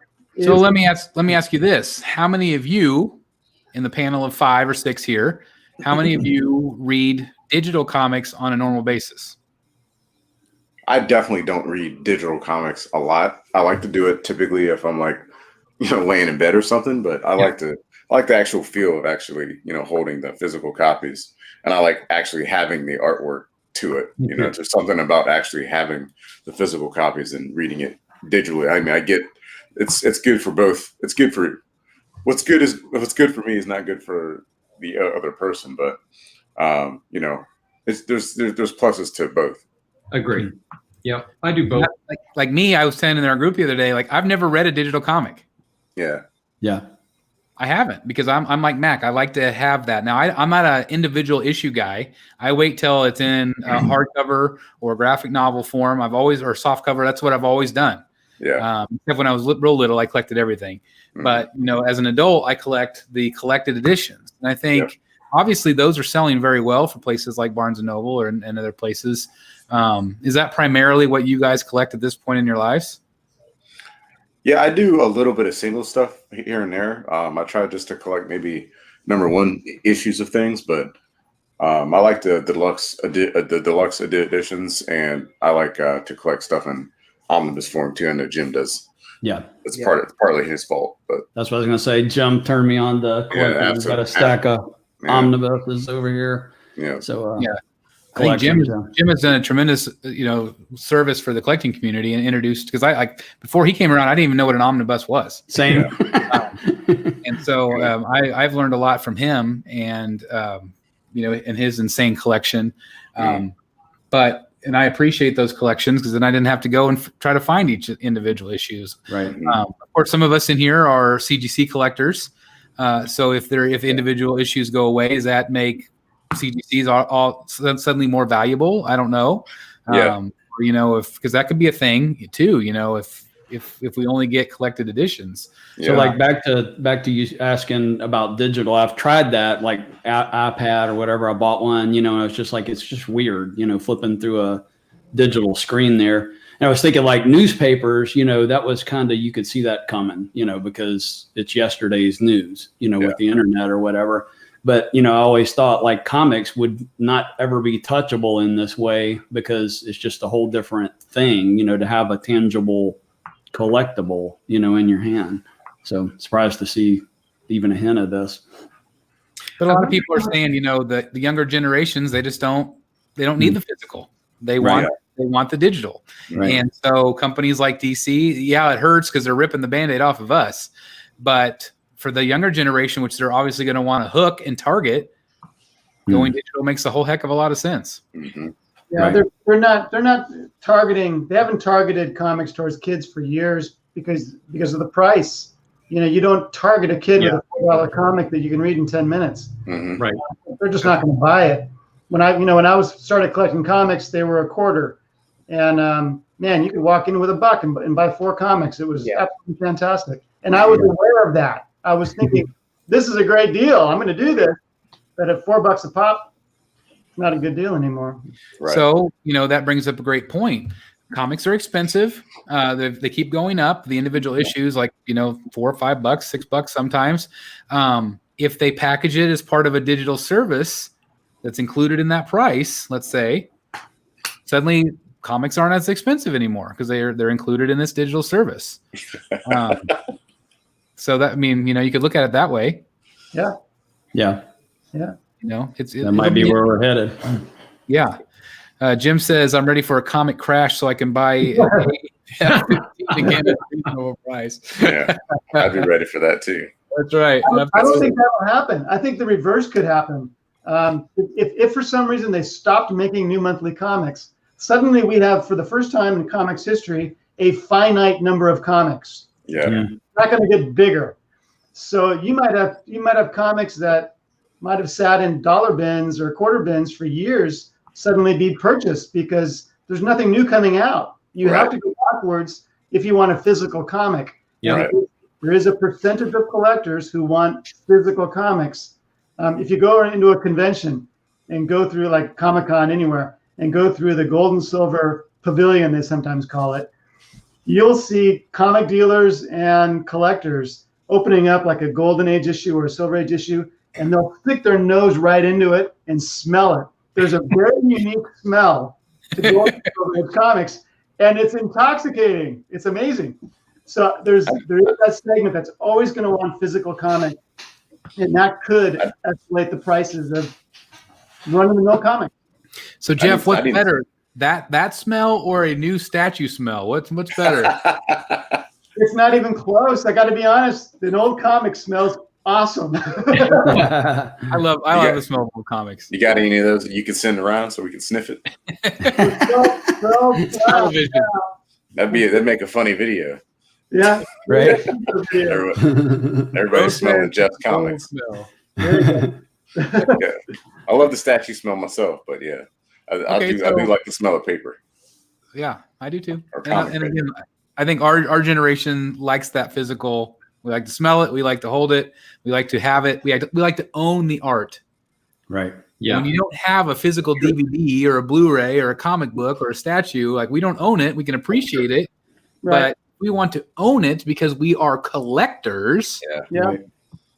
So let me ask you this: how many of you in the panel of 5 or 6 here? How many of you read digital comics on a normal basis? I definitely don't read digital comics a lot. I like to do it typically if I'm laying in bed or something, but I like the actual feel of actually, holding the physical copies. And I like actually having the artwork to it. There's something about actually having the physical copies and reading it digitally. I mean, I get it's good for both. It's good for what's good for me is not good for the other person, but there's pluses to both. Agree. Yeah, I do both. Like me, I was saying in our group the other day, like I've never read a digital comic. Yeah. I haven't, because I'm like Mac. I like to have that. Now I'm not an individual issue guy. I wait till it's in a hardcover or graphic novel form. Or soft cover. That's what I've always done. Yeah. Except when I was real little, I collected everything. Mm-hmm. But as an adult, I collect the collected editions, and I think obviously those are selling very well for places like Barnes and Noble and other places. Is that primarily what you guys collect at this point in your lives? Yeah, I do a little bit of single stuff here and there. I try just to collect maybe #1 issues of things, but I like the deluxe editions, and I like to collect stuff in omnibus form too. I know Jim does. Yeah, it's partly his fault, but that's what I was gonna say. Jim turned me on to collecting. We've got a stack of omnibuses over here. Yeah. So I think Jim has done a tremendous, service for the collecting community and introduced, because before he came around, I didn't even know what an omnibus was. Same. And so I've learned a lot from him and, in his insane collection. And I appreciate those collections, because then I didn't have to go and try to find each individual issues. Right. Of course, some of us in here are CGC collectors. So if individual issues go away, does that make CGCs all suddenly more valuable? I don't know. Because that could be a thing too. If we only get collected editions. So back to you asking about digital, I've tried that, like iPad or whatever. I bought one, and it's just weird, flipping through a digital screen there. And I was thinking like newspapers, that was kind of, you could see that coming, because it's yesterday's news, with the internet or whatever. But, I always thought like comics would not ever be touchable in this way, because it's just a whole different thing, to have a tangible collectible, in your hand. So surprised to see even a hint of this. But a lot of people are saying, the younger generations, they don't need the physical. They want the digital. Right. And so companies like DC, it hurts because they're ripping the Band-Aid off of us. But for the younger generation, which they're obviously going to want to hook and target, going digital makes a whole heck of a lot of sense. Mm-hmm. Yeah, right. They're not targeting. They haven't targeted comics towards kids for years because of the price. You don't target a kid with a $4 comic that you can read in 10 minutes. Mm-hmm. Right. They're just not going to buy it. When I started collecting comics, they were $0.25, and you could walk in with $1 and buy 4 comics. It was absolutely fantastic, and I was aware of that. I was thinking, this is a great deal. I'm going to do this, but at $4 a pop, it's not a good deal anymore. Right. So that brings up a great point. Comics are expensive. They keep going up. The individual issues, like $4 or $5, $6 sometimes. If they package it as part of a digital service that's included in that price, let's say, suddenly comics aren't as expensive anymore because they're included in this digital service. So that you could look at it that way. Yeah. That might be where we're headed. Yeah. Jim says, I'm ready for a comic crash so I can buy again at a reasonable price. Yeah, I'd be ready for that too. That's right. I don't think that will happen. I think the reverse could happen. If for some reason they stopped making new monthly comics, suddenly we have, for the first time in comics history, a finite number of comics. Yeah. It's not going to get bigger. So you might have comics that might have sat in dollar bins or quarter bins for years suddenly be purchased because there's nothing new coming out. You have to go backwards if you want a physical comic. Yeah. Right. There is a percentage of collectors who want physical comics. If you go into a convention and go through like Comic-Con anywhere and go through the gold and silver pavilion, they sometimes call it, you'll see comic dealers and collectors opening up like a golden age issue or a silver age issue, and they'll stick their nose right into it and smell it. There's a very unique smell to gold and silver age comics, and it's intoxicating. It's amazing. So there is that segment that's always going to want physical comic, and that could escalate the prices of run-of-the-mill comics. So Jeff, what's better, that smell or a new statue smell? What's better? It's not even close. I got to be honest. An old comic smells awesome. I love the smell of old comics. You got any of those that you can send around so we can sniff it? Television. That'd make a funny video. Yeah. Right. Everybody's smelling Jeff's comics. Yeah. I love the statue smell myself, but yeah, I do like the smell of paper. Yeah, I do too. Or And again, I think our generation likes that physical. We like to smell it. We like to hold it. We like to have it. We like to own the art. Right. Yeah. When you don't have a physical DVD or a Blu-ray or a comic book or a statue, like we don't own it. We can appreciate it, Right. but we want to own it because we are collectors. Yeah. Right.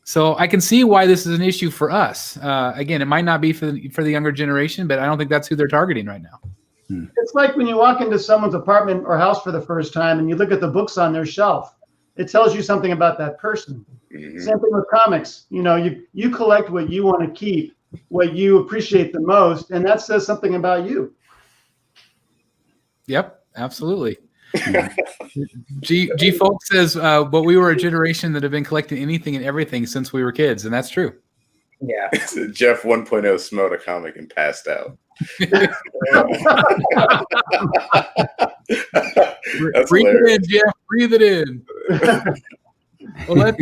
So I can see why this is an issue for us. Again, it might not be for the younger generation, but I don't think that's who they're targeting right now. It's like when you walk into someone's apartment or house for the first time and you look at the books on their shelf. It tells you something about that person. Mm-hmm. Same thing with comics. You know, you collect what you want to keep, what you appreciate the most, and that says something about you. Yep, absolutely. G Folk says, but we were a generation that have been collecting anything and everything since we were kids, and that's true. Yeah. Jeff 1.0 smelled a comic and passed out. Breathe it in, Jeff. Breathe it in. Well,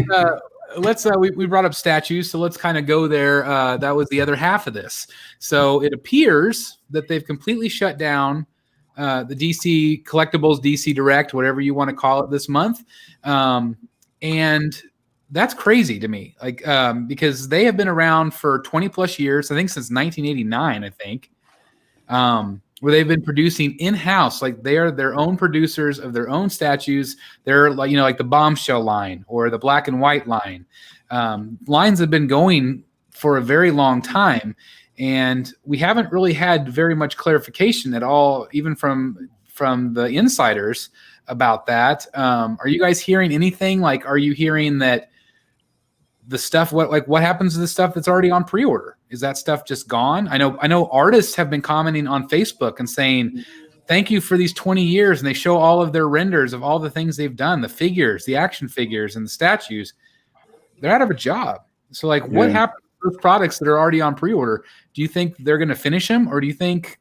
let's we brought up statues, so let's kind of go there. That was the other half of this. So it appears that they've completely shut down the DC Collectibles, DC Direct, whatever you want to call it, this month, and that's crazy to me. Like because they have been around for 20 plus years. I think since 1989. I think. Where they've been producing in-house, like they are their own producers of their own statues. They're like, like the Bombshell line or the Black and White line. Lines have been going for a very long time, and we haven't really had very much clarification at all, even from the insiders about that. Are you guys hearing anything? Like, are you hearing that the stuff, what happens to the stuff that's already on pre-order? Is that stuff just gone? I know artists have been commenting on Facebook and saying, thank you for these 20 years. And they show all of their renders of all the things they've done, the figures, the action figures and the statues. They're out of a job. So what happened to those products that are already on pre-order? Do you think they're going to finish them, or do you think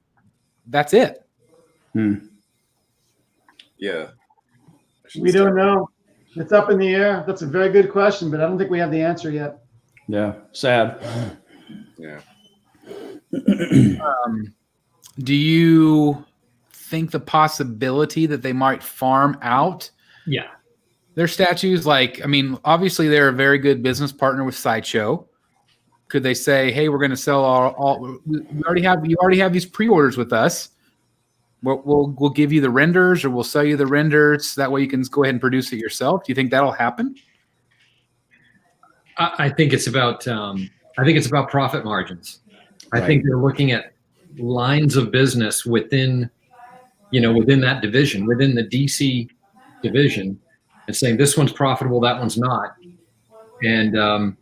that's it? Yeah. We don't know. It's up in the air. That's a very good question, but I don't think we have the answer yet. Yeah. Sad. Yeah. Do you think the possibility that they might farm out their statues? Obviously they're a very good business partner with Sideshow. Could they say, hey, we're going to sell all you already have these pre-orders with us. We'll give you the renders, or we'll sell you the renders. That way you can go ahead and produce it yourself. Do you think that'll happen? I think it's about profit margins. I think they're looking at lines of business within that division, within the DC division, and saying this one's profitable, that one's not. And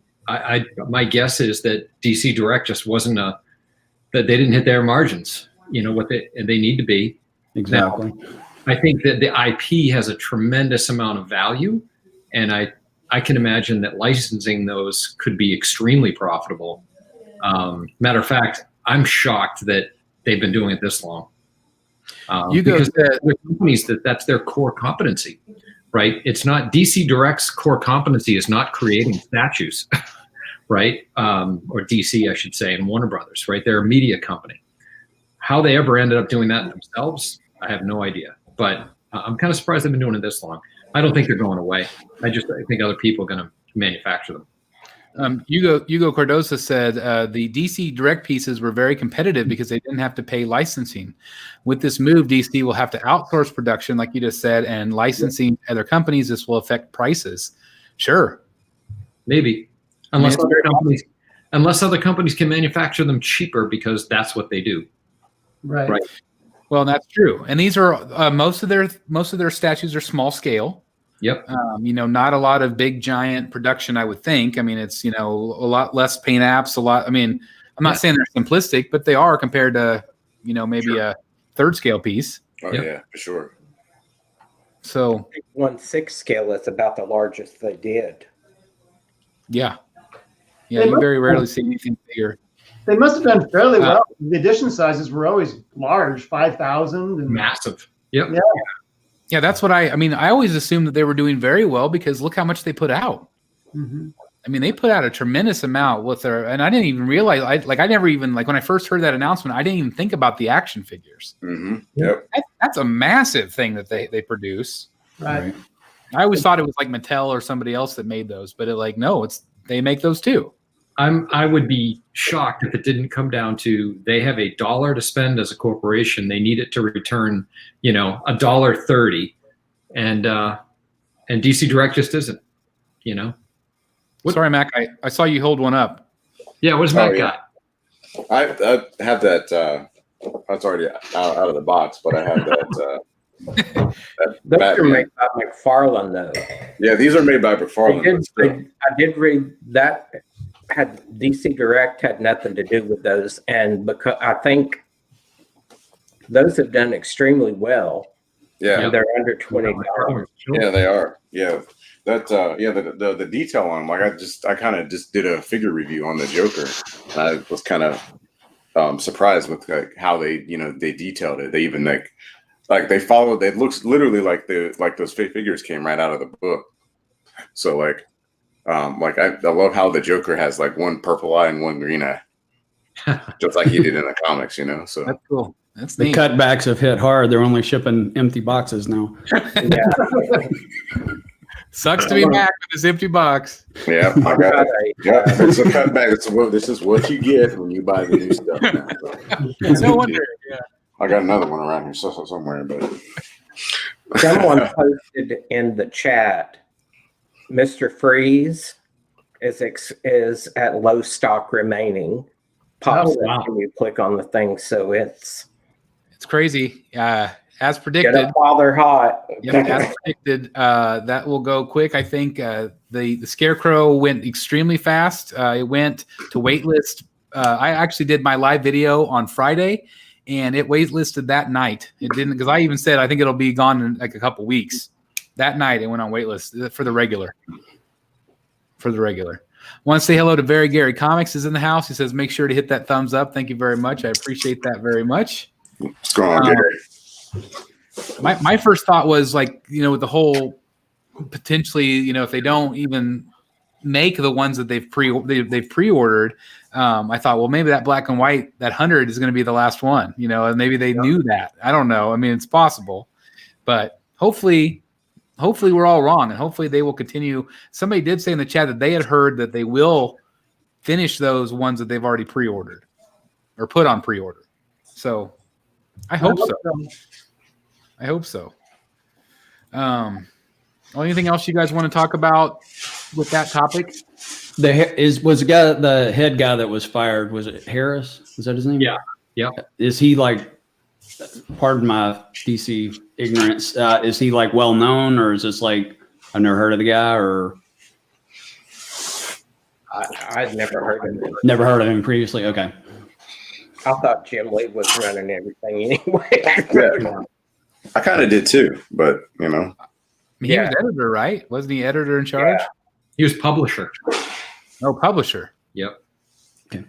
my guess is that DC Direct just wasn't that they didn't hit their margins. What they need to be. Exactly. Now, I think that the IP has a tremendous amount of value, and I can imagine that licensing those could be extremely profitable. Matter of fact, I'm shocked that they've been doing it this long. Because the companies that's their core competency, right? It's not DC Direct's core competency is not creating statues, right? Or DC, I should say, and Warner Brothers, right? They're a media company. How they ever ended up doing that themselves, I have no idea. But I'm kind of surprised they've been doing it this long. I don't think they're going away. I think other people are going to manufacture them. Hugo Cardosa said the DC Direct pieces were very competitive because they didn't have to pay licensing. With this move, DC will have to outsource production, like you just said, and licensing other companies. This will affect prices. Sure. Maybe. Unless other companies can manufacture them cheaper because that's what they do. Right. Well, that's true. And these are most of their statues are small scale. Yep. Not a lot of big giant production, I would think. I mean, it's a lot less paint apps, a lot. I mean, I'm not saying they're simplistic, but they are compared to maybe a third scale piece. Oh yeah, for sure. So 1/6 scale is about the largest they did. yeah, you very rarely see anything bigger. They must have done fairly well. The edition sizes were always large, 5,000 and Massive. Yep. Yeah, that's what I mean. I always assumed that they were doing very well because look how much they put out. Mm-hmm. I mean, they put out a tremendous amount with their, and I didn't even realize. I never even when I first heard that announcement, I didn't even think about the action figures. Mm-hmm. Yep. That's a massive thing that they produce. Right. I always thought it was like Mattel or somebody else that made those, but they make those too. I would be shocked if it didn't come down to they have $1 to spend as a corporation. They need it to return, $1.30, and DC Direct just isn't. Sorry, Mac. I saw you hold one up. Yeah, what does Mac got? I have that. That's already out of the box, but I have that. Those are made by McFarlane, though. Yeah, these are made by McFarlane. I did read that had DC Direct had nothing to do with those, and because I think those have done extremely well. Yeah, and they're under $20. Yeah, they are. Yeah, that. The detail on them, I kind of just did a figure review on the Joker, and I was kind of surprised with how they they detailed it. They even they followed. It looks literally like those figures came right out of the book. So I love how the Joker has one purple eye and one green eye, just like he did in the comics. So that's cool. That's the neat. cutbacks have hit hard. They're only shipping empty boxes now. Sucks to be back with this empty box. Yeah, I got it. Yeah, it's a cutback. This is what you get when you buy the new stuff now. So. No wonder. Yeah. I got another one around here somewhere, but someone posted in the chat, Mr. Freeze is at low stock remaining. Pops up when you click on the thing, so it's crazy. As predicted, get up while they're hot. Yep, as predicted, that will go quick. I think the Scarecrow went extremely fast. It went to waitlist. I actually did my live video on Friday, and it waitlisted that night. It didn't, because I even said I think it'll be gone in a couple weeks. That night it went on waitlist for the regular. Want to say hello to Very Gary Comics is in the house. He says make sure to hit that thumbs up. Thank you very much. I appreciate that very much. What's going on, Gary? My first thought was with the whole potentially if they don't even make the ones that they've pre-ordered. I thought, well, maybe that black and white, that 100 is going to be the last one, and maybe they knew that. I don't know. I mean, it's possible, but hopefully we're all wrong, and hopefully they will continue. Somebody did say in the chat that they had heard that they will finish those ones that they've already pre-ordered or put on pre-order. So I hope so. Anything else you guys want to talk about with that topic? Was the head guy that was fired? Was it Harris? Was that his name? Yeah. Is he pardon my DC ignorance? Is he well known, or is this I've never heard of the guy, or I'd never heard of him. Never heard of him previously. Okay. I thought Jim Lee was running everything anyway. Yeah. I kind of did too, but He was editor, right? Wasn't he editor in charge? Yeah. He was publisher. Oh, publisher. Yep. Okay.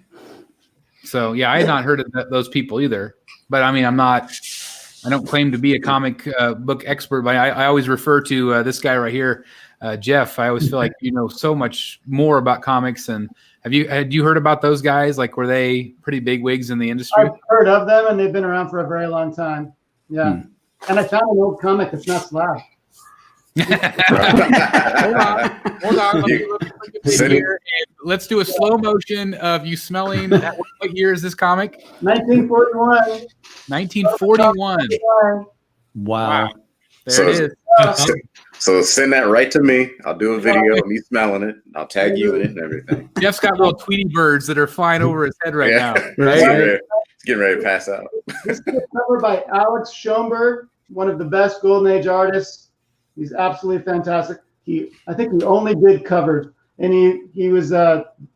So I had not heard of those people either. But I mean, I don't claim to be a comic book expert, but I always refer to this guy right here, Jeff. I always feel like you know so much more about comics. And had you heard about those guys? Were they pretty big wigs in the industry? I've heard of them, and they've been around for a very long time. Yeah. And I found an old comic that's not slabbed. Hold on. Let me look at this here. And let's do a slow motion of you smelling. What year is this comic? 1941. 1941. Wow. There it is. So send that right to me. I'll do a video of me smelling it. I'll tag you in it and everything. Jeff's got little Tweety birds that are flying over his head right now. Right? Getting ready to pass out. This is covered by Alex Schoenberg, one of the best Golden Age artists. He's absolutely fantastic. I think he only did covers, and he was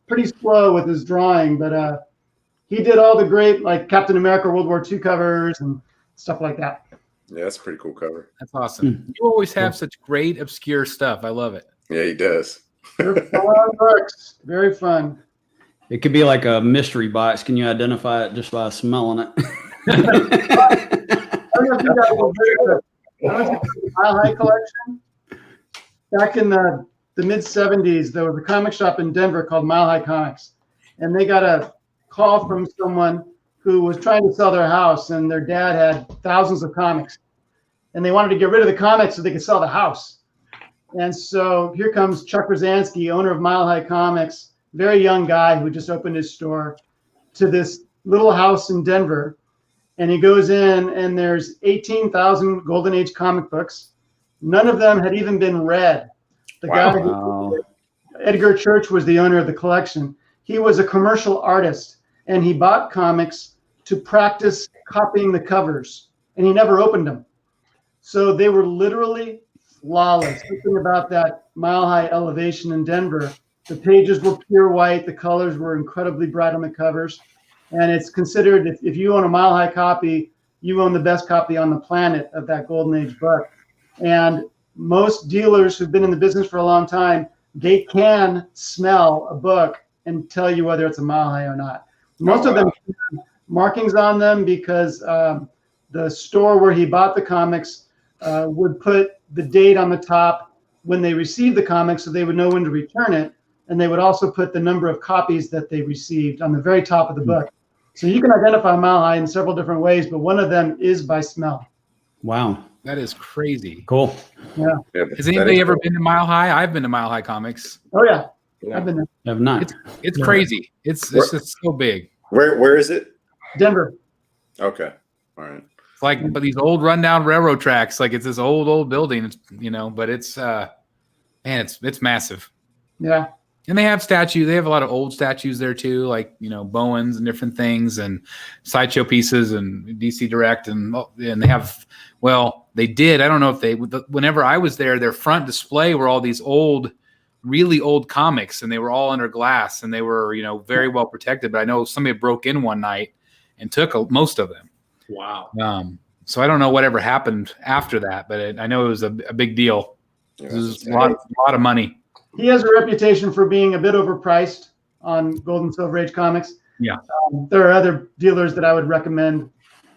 pretty slow with his drawing, but he did all the great Captain America World War II covers and stuff like that. Yeah, that's a pretty cool cover. That's awesome. You always have such great obscure stuff. I love it. Yeah, he does. They're fun books. Very fun. It could be like a mystery box. Can you identify it just by smelling it? I don't know if you guys will do it. I went to the Mile High collection. Back in the mid-'70s, there was a comic shop in Denver called Mile High Comics. And they got a call from someone who was trying to sell their house, and their dad had thousands of comics. And they wanted to get rid of the comics so they could sell the house. And so here comes Chuck Rosansky, owner of Mile High Comics, very young guy who just opened his store, to this little house in Denver. And he goes in, and there's 18,000 Golden Age comic books. None of them had even been read. The guy, Edgar Church, was the owner of the collection. He was a commercial artist, and he bought comics to practice copying the covers, and he never opened them. So they were literally flawless. Something about that Mile High elevation in Denver. The pages were pure white. The colors were incredibly bright on the covers. And it's considered, if you own a Mile High copy, you own the best copy on the planet of that Golden Age book. And most dealers who've been in the business for a long time, they can smell a book and tell you whether it's a Mile High or not. Most of them have markings on them because the store where he bought the comics would put the date on the top when they received the comics so they would know when to return it. And they would also put the number of copies that they received on the very top of the book. So you can identify Mile High in several different ways, but one of them is by smell. Wow. That is crazy. Cool. Yeah. Has anybody ever been to Mile High? I've been to Mile High Comics. Oh, yeah. Yeah. I've been there. Have not. It's crazy. It's just so big. Where is it? Denver. Okay. All right. It's like but these old rundown railroad tracks. Like it's this old building. It's, but it's man, it's massive. Yeah. And they have statues. They have a lot of old statues there too, like Bowens and different things, and sideshow pieces, and DC Direct, and they have. Well, they did. I don't know if they. Whenever I was there, their front display were all these really old comics, and they were all under glass, and they were very well protected. But I know somebody broke in one night and took most of them. Wow. So I don't know whatever happened after that, but I know it was a big deal. Yeah, It was a lot of money. He has a reputation for being a bit overpriced on Gold and Silver Age comics. Yeah. There are other dealers that I would recommend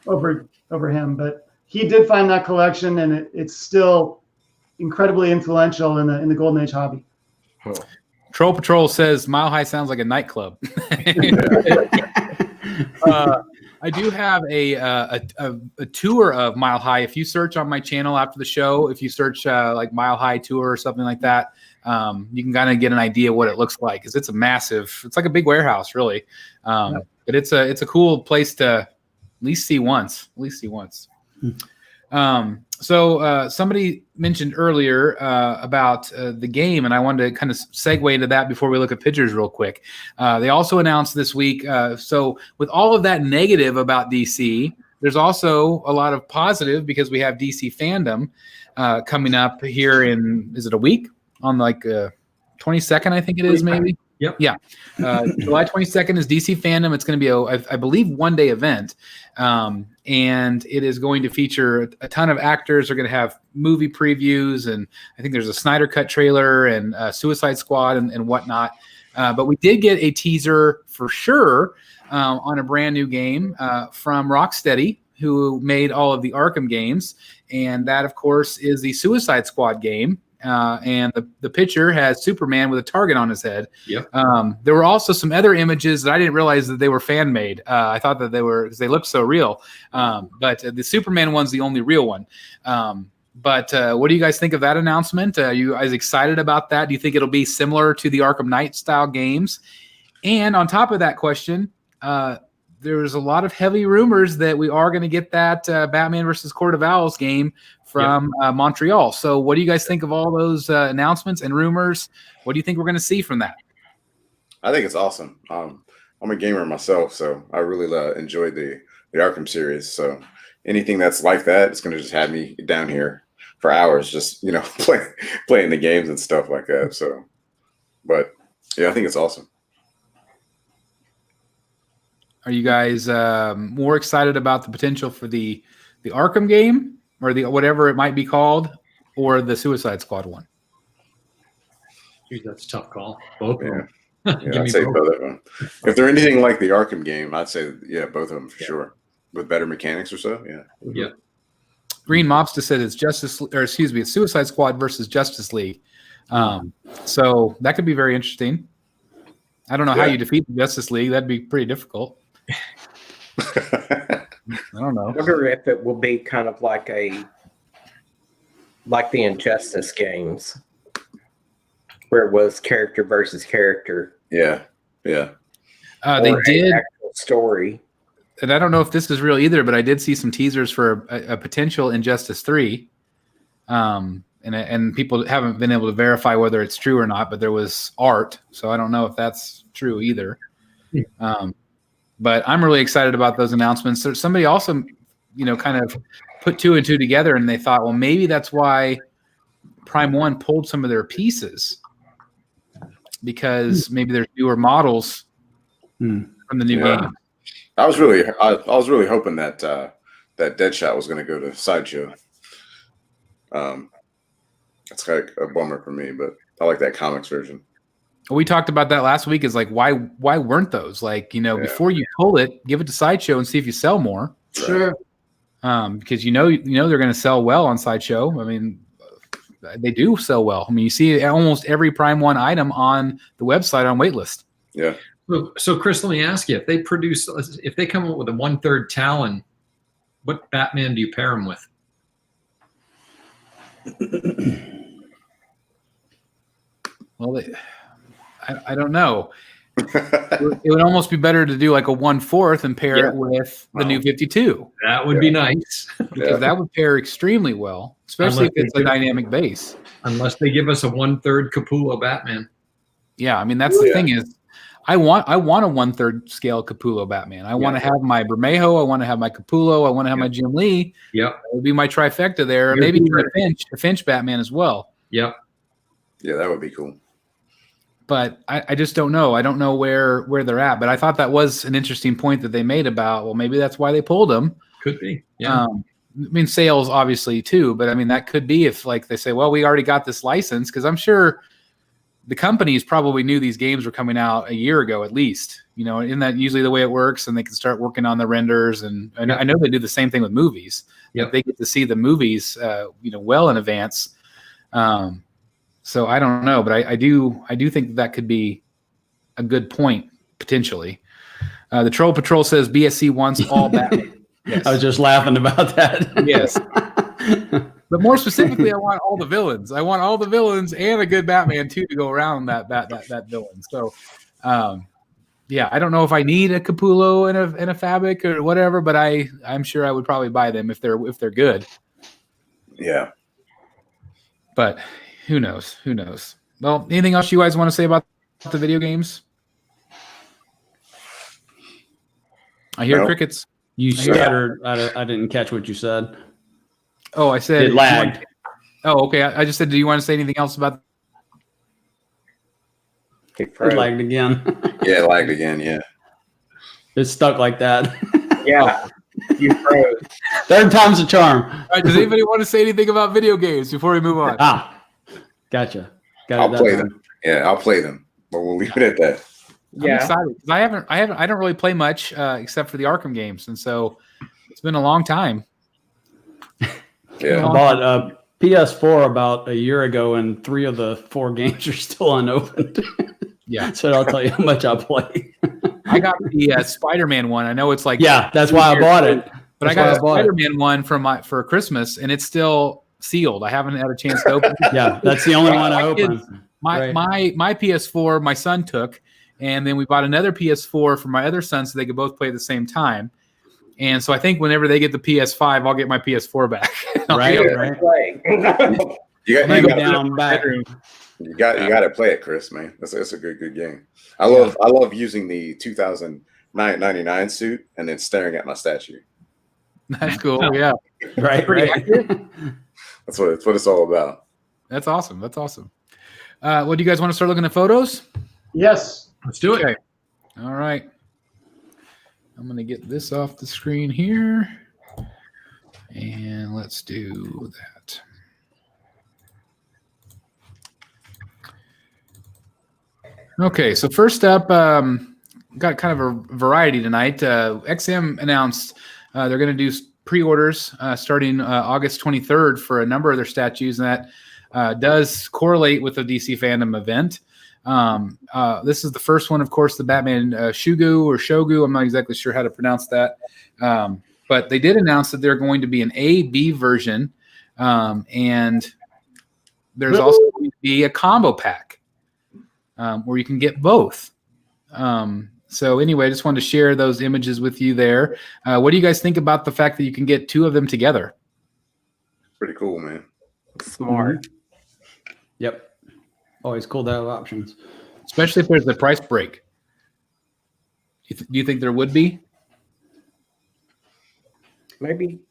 over him, but he did find that collection, and it's still incredibly influential in the Golden Age hobby. Troll Patrol says Mile High sounds like a nightclub. I do have a tour of Mile High. If you search on my channel after the show, if you search like Mile High tour or something like that, you can kind of get an idea what it looks like. Because it's it's like a big warehouse, really. But it's a cool place to at least see once. So somebody mentioned earlier about the game, and I wanted to kind of segue into that before we look at pictures real quick. They also announced this week, so with all of that negative about DC, there's also a lot of positive because we have DC Fandom coming up here in, is it a week? On like 22nd, I think it is, maybe. Yep. Yeah. July 22nd is DC Fandom. It's going to be I believe, one-day event. And it is going to feature a ton of actors. They're going to have movie previews, and I think there's a Snyder Cut trailer and Suicide Squad and whatnot. But we did get a teaser for sure on a brand new game from Rocksteady, who made all of the Arkham games. And that, of course, is the Suicide Squad game. And the picture has Superman with a target on his head. Yep. There were also some other images that I didn't realize that they were fan made. I thought that they were, because they looked so real. But the Superman one's the only real one. But what do you guys think of that announcement? Are you guys excited about that? Do you think it'll be similar to the Arkham Knight style games? And on top of that question, there's a lot of heavy rumors that we are going to get that Batman versus Court of Owls game from Montreal. So what do you guys think of all those announcements and rumors? What do you think we're going to see from that? I think it's awesome. I'm a gamer myself, so I really enjoyed the Arkham series. So anything that's like that, it's going to just have me down here for hours, just playing the games and stuff like that. So, but yeah, I think it's awesome. Are you guys more excited about the potential for the the Arkham game or the whatever it might be called, or the Suicide Squad one? Geez, that's a tough call. Both of them. Yeah, I'd say both of them. If they're anything like the Arkham game, I'd say both of them for sure. With better mechanics or so, yeah. Yeah. Green Mobster said it's it's Suicide Squad versus Justice League. So that could be very interesting. I don't know how you defeat the Justice League. That'd be pretty difficult. I don't know. I wonder if it will be kind of like the Injustice games, where it was character versus character. Yeah. They did actual story. And I don't know if this is real either, but I did see some teasers for a potential Injustice 3. And people haven't been able to verify whether it's true or not, but there was art. So I don't know if that's true either. But I'm really excited about those announcements. There's somebody also, kind of put 2 and 2 together, and they thought, well, maybe that's why Prime 1 pulled some of their pieces, because maybe there's newer models from the new game. I was really hoping that that Deadshot was going to go to Sideshow. That's kind of a bummer for me, but I like that comics version. We talked about that last week. Is like, why weren't those before you pull it, give it to Sideshow and see if you sell more. Sure. Because they're going to sell well on Sideshow. I mean, they do sell well. I mean, you see almost every Prime 1 item on the website on waitlist. Yeah. So Chris, let me ask you: if they come up with a 1/3 Talon, what Batman do you pair him with? Well, I don't know. It would almost be better to do like a 1/4 and pair it with the new 52. That would be nice, because that would pair extremely well, especially if it's a dynamic base. Unless they give us a 1/3 Capullo Batman. Yeah, I mean that's the thing is, I want a 1/3 scale Capullo Batman. I want to have my Bermejo. I want to have my Capullo. I want to have my Jim Lee. Yep, that would be my trifecta there. Maybe a Finch Batman as well. Yep. Yeah, that would be cool. But I just don't know. I don't know where they're at. But I thought that was an interesting point that they made about, well, maybe that's why they pulled them. Could be. Yeah. I mean, sales obviously too, but I mean that could be if like they say, well, we already got this license, because I'm sure the companies probably knew these games were coming out a year ago at least. Isn't that usually the way it works? And they can start working on the renders, and I know they do the same thing with movies. Yep. They get to see the movies, well in advance. So I don't know, but I do think that could be a good point potentially. The Troll Patrol says BSC wants all Batman. Yes. I was just laughing about that. Yes. But more specifically, I want all the villains. I want all the villains and a good Batman too to go around that villain. So, I don't know if I need a Capullo and a Fabric or whatever, but I'm sure I would probably buy them if they're good. Yeah. But who knows? Who knows? Well, anything else you guys want to say about the video games? I hear crickets. You scattered. I didn't catch what you said. Oh, I said it lagged. Oh, okay. I just said, do you want to say anything else about? It lagged again. Yeah, it lagged again. Yeah. It's stuck like that. Yeah. You froze. Third time's a charm. All right, does anybody want to say anything about video games before we move on? Gotcha. I'll play them. Yeah, I'll play them. But we'll leave it at that. I'm excited because I don't really play much except for the Arkham games, and so it's been a long time. Yeah, I bought a PS4 about a year ago, and 3 of the 4 games are still unopened. Yeah, so I'll tell you how much I play. I got the Spider-Man one. I know it's like that's why I bought it. But I got a Spider-Man one for Christmas, and it's still sealed. I haven't had a chance to open it. Yeah, that's the only one I opened. My PS4, my son took, and then we bought another PS4 for my other son so they could both play at the same time. And so I think whenever they get the PS5, I'll get my PS4 back. Right. You got to play it, Chris, man. That's a good game. I love using the 2099 suit and then staring at my statue. That's cool. Yeah. Right. That's what it's all about. That's awesome. Well, do you guys want to start looking at photos? Yes. Let's do it. Okay. All right. I'm going to get this off the screen here. And let's do that. Okay, so first up, got kind of a variety tonight. XM announced they're going to do pre-orders starting August 23rd for a number of their statues, and that does correlate with the DC Fandom event. This is the first one, of course, the Batman Shugu or Shogu. I'm not exactly sure how to pronounce that. But they did announce that they're going to be an A-B version, and there's also going to be a combo pack where you can get both. So anyway, I just wanted to share those images with you there. What do you guys think about the fact that you can get two of them together? Pretty cool, man. Smart. Yep. Always cool to have options. Especially if there's a price break. Do you think there would be? Maybe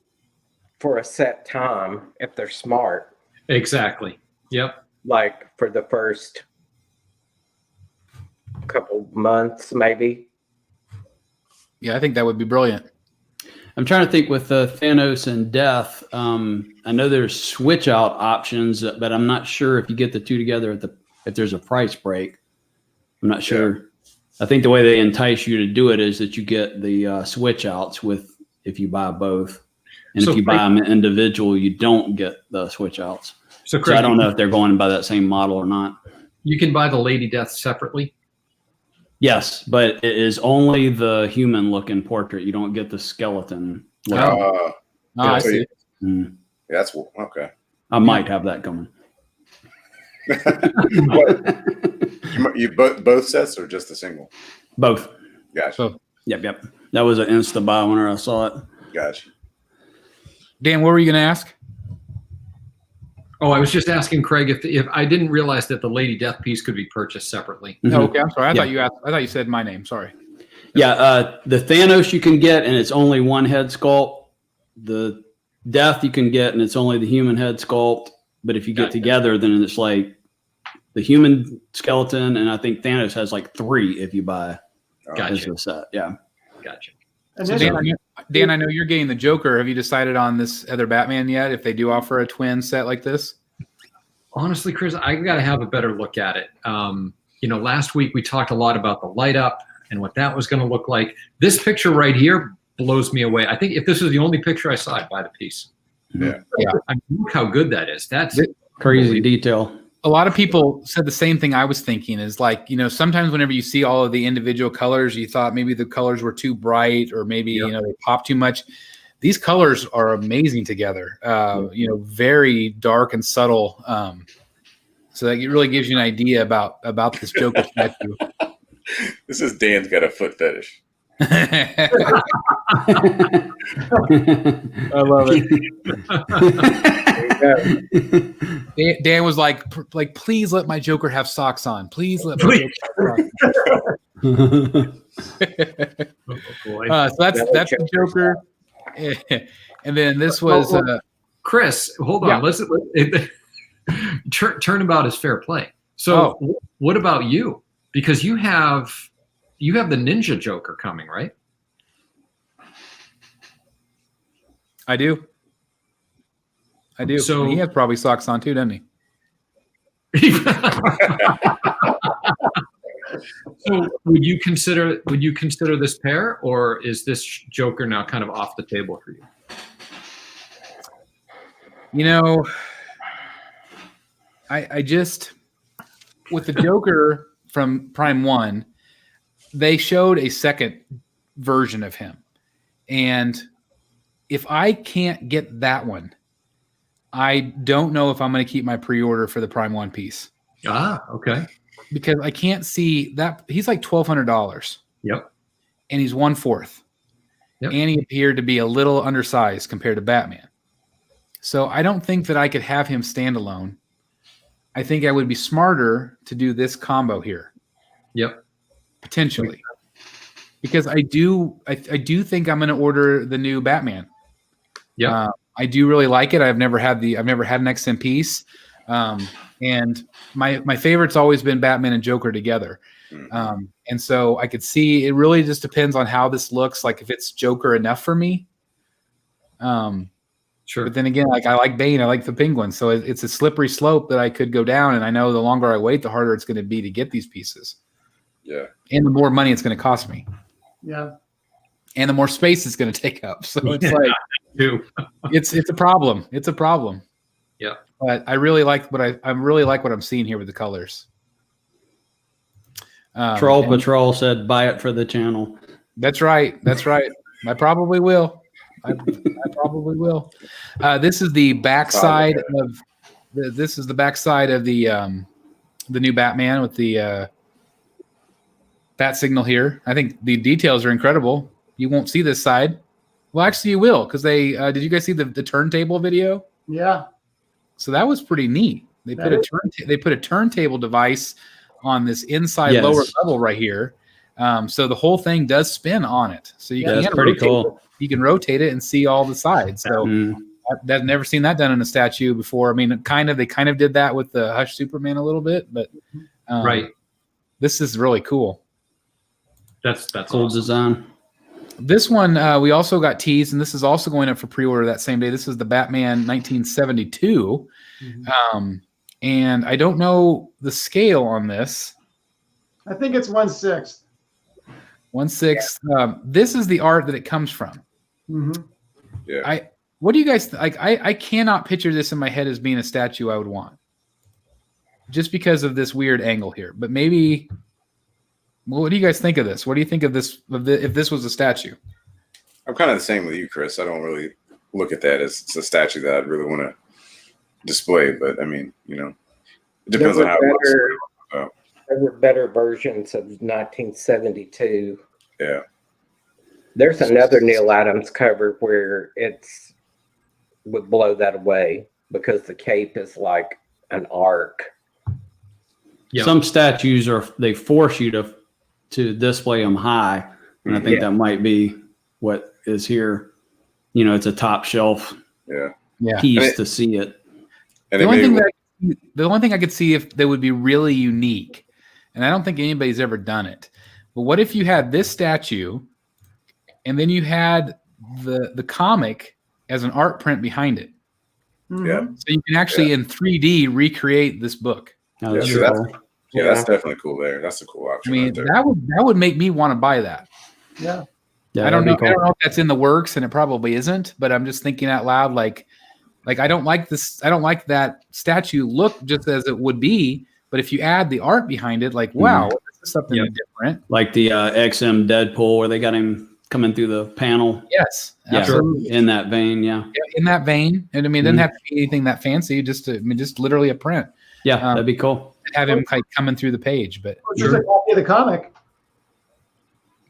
for a set time, if they're smart. Exactly. Yep. Like for the first couple months, maybe. Yeah, I think that would be brilliant. I'm trying to think with Thanos and Death. I know there's switch out options, but I'm not sure if you get the two together if there's a price break. I'm not sure. Yeah. I think the way they entice you to do it is that you get the switch outs if you buy both. And so if you buy them individual, you don't get the switch outs. So I don't know if they're going by that same model or not. You can buy the Lady Death separately? Yes, but it is only the human looking portrait. You don't get the skeleton. I see. Yeah, that's okay. I might have that coming. you both sets or just a single? Both. Gotcha. So, Yep. That was an insta buy whenever I saw it. Gotcha. Dan, what were you going to ask? Oh, I was just asking Craig if I didn't realize that the Lady Death piece could be purchased separately. Mm-hmm. Okay, I'm sorry. I thought you said my name. Sorry. Yeah, the Thanos you can get, and it's only one head sculpt. The Death you can get, and it's only the human head sculpt. But if you get together, then it's like the human skeleton, and I think Thanos has like 3 if you buy. Gotcha. A set. Yeah. Gotcha. So Dan, I know you're getting the Joker. Have you decided on this other Batman yet? If they do offer a twin set like this? Honestly, Chris, I got to have a better look at it. Last week we talked a lot about the light up and what that was going to look like. This picture right here blows me away. I think if this was the only picture I saw, I'd buy the piece. Yeah. I mean, look how good that is. That's crazy detail. A lot of people said the same thing I was thinking is like, sometimes whenever you see all of the individual colors, you thought maybe the colors were too bright or maybe, they pop too much. These colors are amazing together, very dark and subtle. So that really gives you an idea about this Joker statue. This is Dan's got a foot fetish. I love it. Dan was like, please let my Joker have socks on. Please let my Joker have socks on. So that's the Joker. And then this was Chris. Hold on. Yeah. Turnabout is fair play. So what about you? Because you have the Ninja Joker coming, right? I do. So he has probably socks on too, doesn't he? So would you consider this pair, or is this Joker now kind of off the table for you? I just with the Joker from Prime 1, they showed a second version of him. And if I can't get that one, I don't know if I'm going to keep my pre-order for the Prime 1 piece. Okay. Because I can't see that he's like $1,200. Yep. And he's 1/4. Yep. And he appeared to be a little undersized compared to Batman. So I don't think that I could have him standalone. I think I would be smarter to do this combo here. Yep. Potentially. Because I do think I'm going to order the new Batman. Yeah. I do really like it. I've never had an XM piece. And my favorite's always been Batman and Joker together. And so I could see it really just depends on how this looks, like if it's Joker enough for me. Sure. But then again, like I like Bane, I like the Penguin, so it's a slippery slope that I could go down, and I know the longer I wait, the harder it's going to be to get these pieces. Yeah. And the more money it's going to cost me. Yeah. And the more space it's going to take up. So it's like it's a problem. It's a problem. Yeah. But I really like what I'm seeing here with the colors. Troll Patrol said buy it for the channel. That's right. That's right. I probably will. I probably will. This is the backside of the new Batman with the bat signal here. I think the details are incredible. You won't see this side. Well, actually, you will, because they did you guys see the turntable video? Yeah. So that was pretty neat. They put a turntable device on this inside lower level right here. So the whole thing does spin on it. So you can that's pretty cool. You can rotate it and see all the sides. So I've never seen that done in a statue before. I mean, they kind of did that with the Hush Superman a little bit, but right. This is really cool. That's cool awesome. design. This one we also got teased, and this is also going up for pre-order that same day. This is the Batman 1972, and I don't know the scale on this. I think it's 1/6. 1/6. This is the art that it comes from. Mm-hmm. Yeah. What do you guys like? I cannot picture this in my head as being a statue I would want, just because of this weird angle here. But maybe. Well, what do you guys think of this? What do you think of this? If this was a statue? I'm kind of the same with you, Chris. I don't really look at that as it's a statue that I'd really want to display. But I mean, it depends on how it looks. There were better versions of 1972. Yeah. There's another Neil Adams cover where would blow that away because the cape is like an arc. Yep. Some statues they force you to display them high, and I think that might be what is here. It's a top shelf piece to see it. And the only thing I could see if they would be really unique, and I don't think anybody's ever done it. But what if you had this statue, and then you had the comic as an art print behind it? Mm-hmm. Yeah. So you can actually in 3D recreate this book. That's definitely cool there. That's a cool option. I mean, right there. that would make me want to buy that. Yeah. I don't know. Cool. I don't know if that's in the works, and it probably isn't. But I'm just thinking out loud, like I don't like this. I don't like that statue look just as it would be. But if you add the art behind it, like wow, this is something different. Like the XM Deadpool, where they got him coming through the panel. Yes, absolutely. In that vein, in that vein. And I mean, it doesn't have to be anything that fancy. Just literally a print. Yeah, that'd be cool. Have him like coming through the page, but or just a copy of the comic.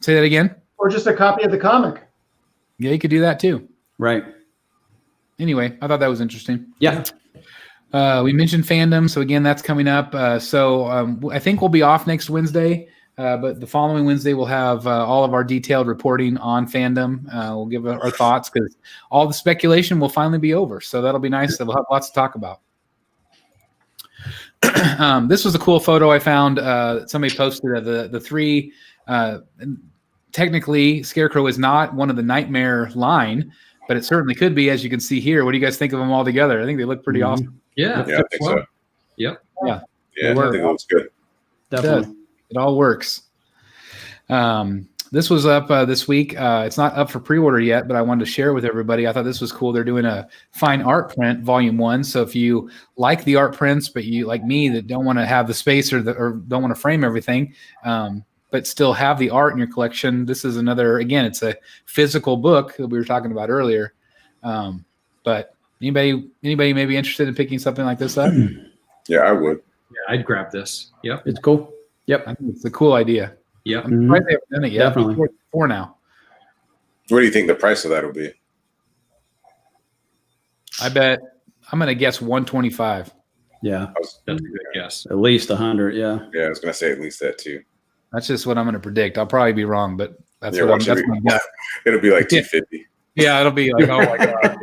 Say that again. Or just a copy of the comic. Yeah, you could do that too. Right. Anyway, I thought that was interesting. Yeah. We mentioned Fandom, so again, that's coming up. I think we'll be off next Wednesday, but the following Wednesday we'll have all of our detailed reporting on Fandom. We'll give our thoughts because all the speculation will finally be over. So that'll be nice. We'll have lots to talk about. This was a cool photo I found. Somebody posted of the three. Technically, Scarecrow is not one of the Nightmare line, but it certainly could be, as you can see here. What do you guys think of them all together? I think they look pretty awesome. Yeah, I think so. Yep. Yeah. Yeah, I think it looks good. Definitely. It all works. This was up this week. It's not up for pre-order yet, but I wanted to share with everybody. I thought this was cool. They're doing a fine art print, volume 1. So if you like the art prints, but you like me that don't want to have the space or don't want to frame everything, but still have the art in your collection, this is another. Again, it's a physical book that we were talking about earlier. But anybody may be interested in picking something like this up? Yeah, I would. Yeah, I'd grab this. Yep. It's cool. Yep. I think it's a cool idea. Yep. I'm surprised they haven't done it yet. Definitely. Before now. What do you think the price of that will be? I bet I'm going to guess 125. Yeah. That's a good guess. At least 100. Yeah. Yeah, I was going to say at least that too. That's just what I'm going to predict. I'll probably be wrong, but that's what watch I'm it. going to guess. It'll be like 250. Yeah, it'll be like, oh my God.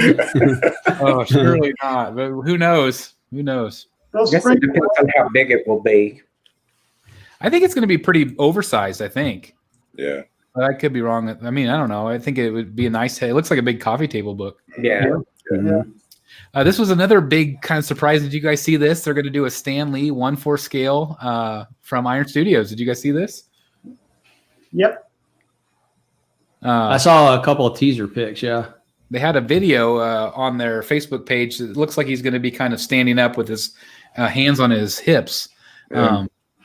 Yeah. Oh, surely not. But who knows? Who knows? I guess it depends on how big it will be. I think it's going to be pretty oversized, I think. Yeah. But I could be wrong. I mean, I don't know. I think it would be a nice. It looks like a big coffee table book. Yeah. This was another big kind of surprise. Did you guys see this? They're going to do a Stan Lee 1/4 scale from Iron Studios. Did you guys see this? Yep. I saw a couple of teaser pics. Yeah. They had a video on their Facebook page. It looks like he's going to be kind of standing up with his hands on his hips.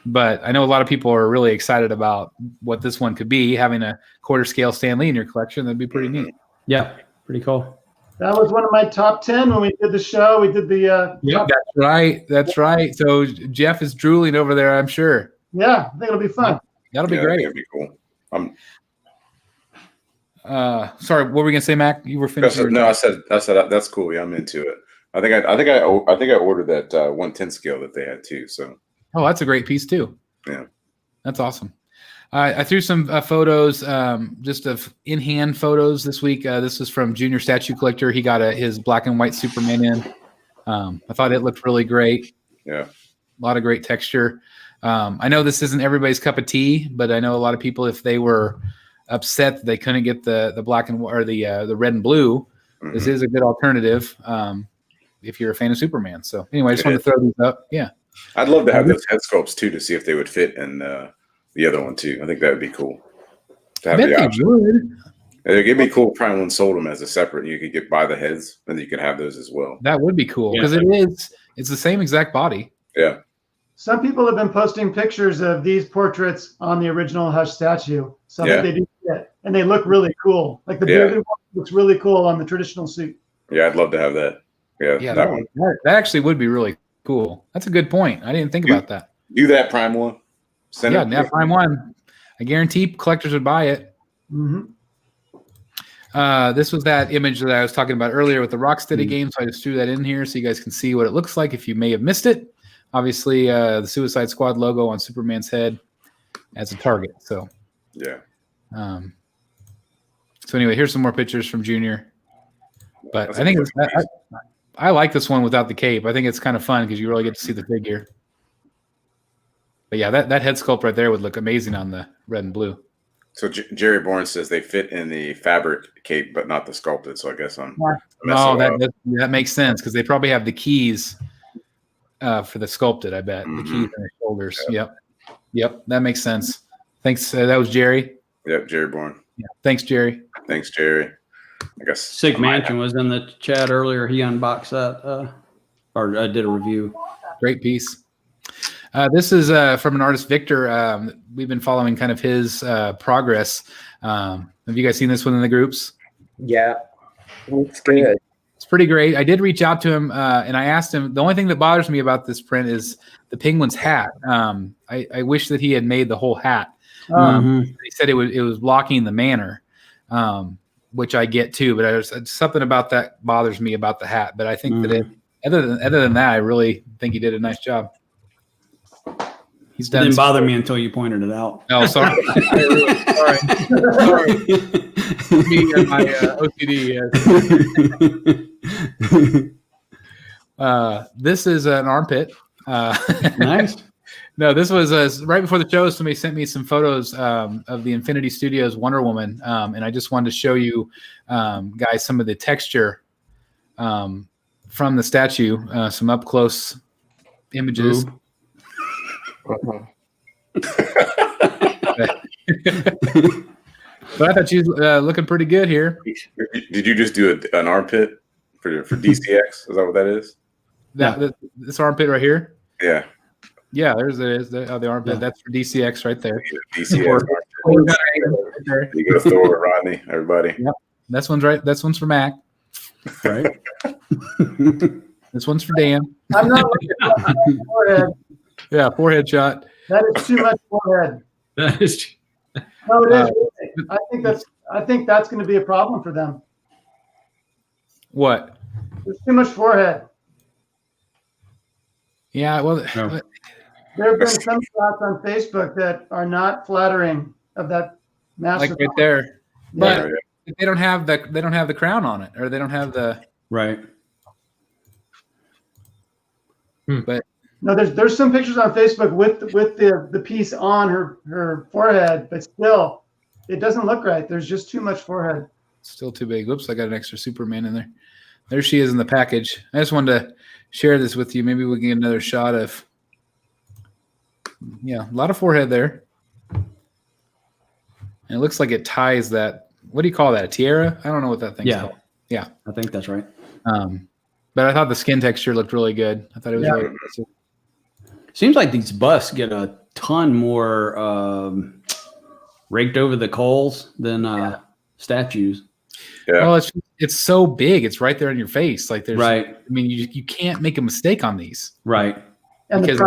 But I know a lot of people are really excited about what this one could be. Having a 1/4 scale Stan Lee in your collection, that'd be pretty neat. Yeah, pretty cool. That was one of my top 10 when we did the show. We did the that's right. That's right. So Jeff is drooling over there, I'm sure. Yeah, I think it'll be fun. That'll be great. That'd be cool. Sorry, what were we gonna say, Mac? You were finishing. I said that's cool. Yeah, I'm into it. I think I ordered that 1/10 scale that they had too. So. Oh, that's a great piece too. Yeah, that's awesome. I threw some photos, just of in-hand photos this week. This is from Junior Statue Collector. He got his black and white Superman in. I thought it looked really great. Yeah, a lot of great texture. I know this isn't everybody's cup of tea, but I know a lot of people, if they were upset that they couldn't get the black and or the red and blue, this is a good alternative if you're a fan of Superman. So anyway, I just wanted to throw these up. Yeah. I'd love to have those head sculpts too to see if they would fit in the other one too. I think that would be cool to have the option. It'd be cool if Prime One sold them as a separate. You could buy the heads, and you could have those as well. That would be cool because it's the same exact body. Yeah. Some people have been posting pictures of these portraits on the original Hush statue, so that they do fit, and they look really cool. Like the bearded one looks really cool on the traditional suit. Yeah, I'd love to have that. Yeah, that one. That actually would be really cool. That's a good point. I didn't think about that. Do that, Prime One. Prime One. I guarantee collectors would buy it. This was that image that I was talking about earlier with the Rocksteady game, so I just threw that in here so you guys can see what it looks like if you may have missed it. Obviously, the Suicide Squad logo on Superman's head as a target. So, yeah. So anyway, here's some more pictures from Junior. But I think I like this one without the cape. I think it's kind of fun because you really get to see the figure. But yeah, that head sculpt right there would look amazing on the red and blue. So Jerry Bourne says they fit in the fabric cape, but not the sculpted. So I guess I'm. Oh, that makes sense because they probably have the keys for the sculpted. I bet the keys on their shoulders. Yep, that makes sense. Thanks. That was Jerry. Yep, Jerry Bourne. Yeah, thanks, Jerry. Thanks, Jerry. I guess Sig Mansion was in the chat earlier. He unboxed that, or I did a review. Great piece. This is from an artist, Victor. We've been following kind of his progress. Have you guys seen this one in the groups? Yeah, it's good. It's pretty great. I did reach out to him and I asked him, the only thing that bothers me about this print is the penguin's hat. I wish that he had made the whole hat. He said it was blocking the manor, which I get too, but there's something about that bothers me about the hat. But I think that other than that, I really think he did a nice job. He's done. It didn't bother me until you pointed it out. Oh, sorry. Sorry. Me and my OCD. Yes. This is an armpit. Nice. No, this was right before the show. Somebody sent me some photos of the Infinity Studios Wonder Woman, and I just wanted to show you guys some of the texture from the statue, some up close images. But I thought she's looking pretty good here. Did you just do an armpit for DCX? Is that what that is? This armpit right here. Yeah. Yeah, the armpit. Yeah. That's for DCX right there. DCX. You go Thor, Rodney, everybody. Yep. This one's right. This one's for Mac. Right. This one's for Dan. I'm not looking at my forehead. Yeah, forehead shot. That is too much forehead. That is. No, it is. I think that's going to be a problem for them. What? There's too much forehead. Yeah, well, there have been some shots on Facebook that are not flattering of that massive. Like right there, but they don't have the crown on it, or they don't have the right. But no, there's some pictures on Facebook with the piece on her forehead, but still, it doesn't look right. There's just too much forehead. Still too big. Whoops, I got an extra Superman in there. There she is in the package. I just wanted to share this with you. Maybe we can get another shot of, a lot of forehead there. And it looks like it ties that. What do you call that? A tiara? I don't know what that thing's called. Yeah. I think that's right. But I thought the skin texture looked really good. I thought it was really impressive. Seems like these busts get a ton more raked over the coals than statues. Yeah. Well, it's so big. It's right there in your face. Like there's, Right. I mean, you can't make a mistake on these. Right. And Because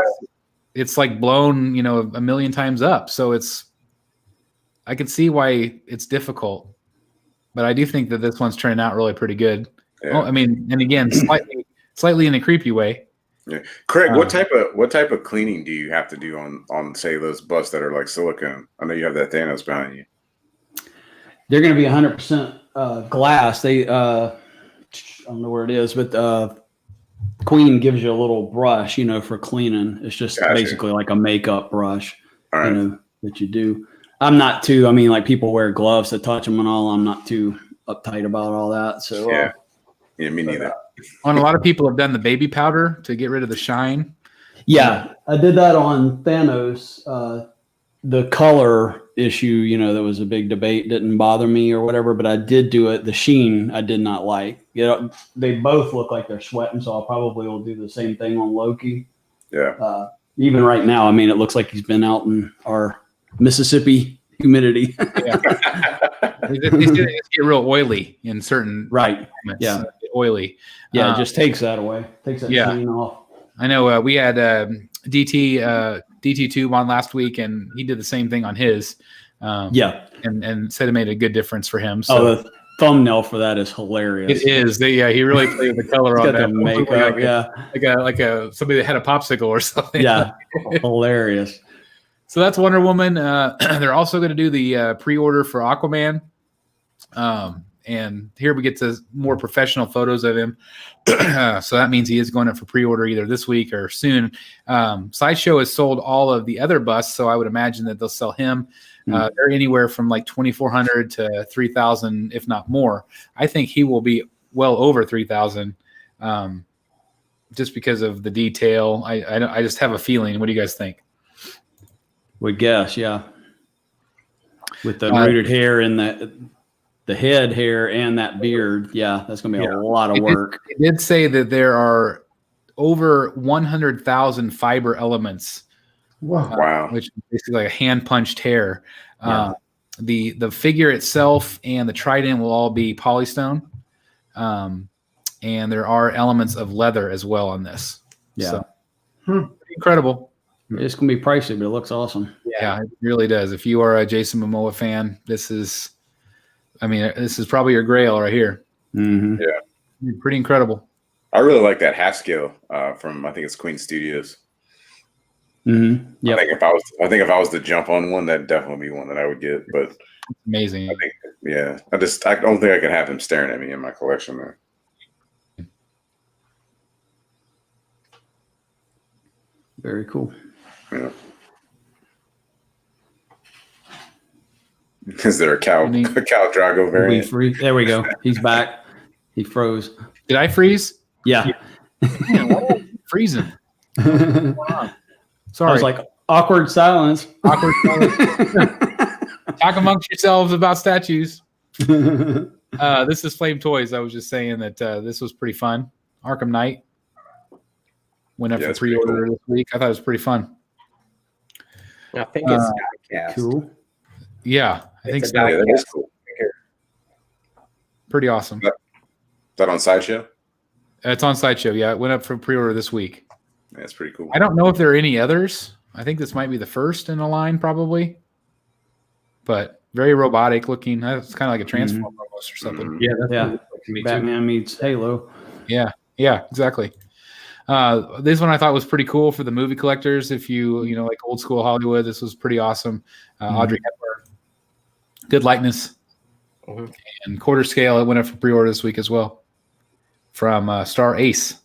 it's like blown, a million times up. So I could see why it's difficult, but I do think that this one's turning out really pretty good. Yeah. Oh, I mean, and again, slightly in a creepy way. Yeah. Craig, what type of cleaning do you have to do on say those busts that are like silicone? I know you have that Thanos behind you. They're going to be 100% glass. They, I don't know where it is, but Queen gives you a little brush, for cleaning. It's just basically like a makeup brush, All right. that you do. I'm not too, like people wear gloves to touch them and all. I'm not too uptight about all that. So, Yeah, me neither. And a lot of people have done the baby powder to get rid of the shine. yeah, I did that on Thanos. The color issue, there was a big debate, didn't bother me or whatever, but I did do it. The sheen I did not like. They both look like they're sweating, so I'll probably will do the same thing on Loki. Yeah. Even right now, it looks like he's been out in our Mississippi humidity. These get real oily in certain Right. moments. Yeah. Oily. Yeah, it just takes that away. Takes that sheen off. I know we had DT Tube on last week, and he did the same thing on his. And said it made a good difference for him. So the thumbnail for that is hilarious. it is. He really played with the color on that. Makeup, like somebody that had a popsicle or something. Yeah, hilarious. So that's Wonder Woman. They're also going to do the pre-order for Aquaman. And here we get to more professional photos of him. So that means he is going up for pre-order either this week or soon. Sideshow has sold all of the other busts, so I would imagine that they'll sell him. They're anywhere from like 2,400 to 3,000, if not more. I think he will be well over 3,000, just because of the detail. I just have a feeling. What do you guys think? Would guess, yeah. With the rooted hair and the head hair and that beard, that's going to be a lot of work. It did say that there are over 100,000 fiber elements. Wow. Which is basically like a hand-punched hair. The figure itself and the trident will all be polystone. And there are elements of leather as well on this. Yeah. So, incredible. It's going to be pricey, but it looks awesome. Yeah, it really does. If you are a Jason Momoa fan, this is probably your grail right here. Mm-hmm. Yeah. Pretty incredible. I really like that Haskell from, I think it's Queen Studios. Mm-hmm. Yeah. I think if I was to jump on one, that'd definitely be one that I would get. But amazing. I don't think I could have him staring at me in my collection there. Very cool. Yeah. Is there a Cal Drago variant? There we go. He's back. He froze. Did I freeze? Yeah. Man, what are you freezing? Sorry. I was like, awkward silence. Awkward silence. Talk amongst yourselves about statues. This is Flame Toys. I was just saying that this was pretty fun. Arkham Knight went up for pre-order this week. I thought it was pretty fun. I think it's Skycast. Cool. Yeah, I think so. Yeah, that is cool. Pretty awesome. Is that on Sideshow? It's on Sideshow. Yeah, it went up for pre-order this week. Yeah, it's pretty cool. I don't know if there are any others. I think this might be the first in a line, probably. But very robotic looking. It's kind of like a Transformer almost or something. Mm-hmm. Yeah, that's Yeah. to me Batman meets Halo. Yeah, exactly. This one I thought was pretty cool for the movie collectors. If you like old school Hollywood, this was pretty awesome. Audrey Hepburn, good likeness, and quarter scale. It went up for pre-order this week as well from Star Ace.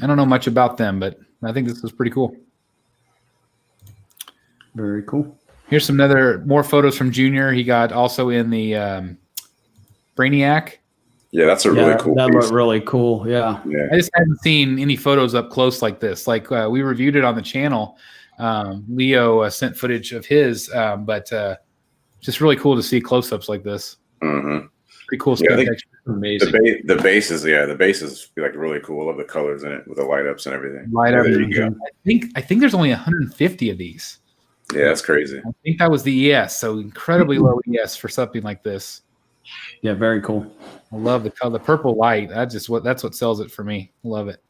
I don't know much about them, but I think this was pretty cool. Very cool. Here's some more photos from Junior. He got also in the Brainiac. Yeah, that's a really cool That piece. looked really cool. Yeah. Yeah. I just haven't seen any photos up close like this. Like we reviewed it on the channel. Leo sent footage of his, but just really cool to see close-ups like this. Mm-hmm. Pretty cool Yeah, stuff. Amazing. The base is like really cool. I love the colors in it with the light ups and everything. Light up. There you go. I think there's only 150 of these. Yeah, that's crazy. I think that was the ES, so incredibly low ES for something like this. Yeah, very cool. I love the color, the purple light. That's what sells it for me. Love it.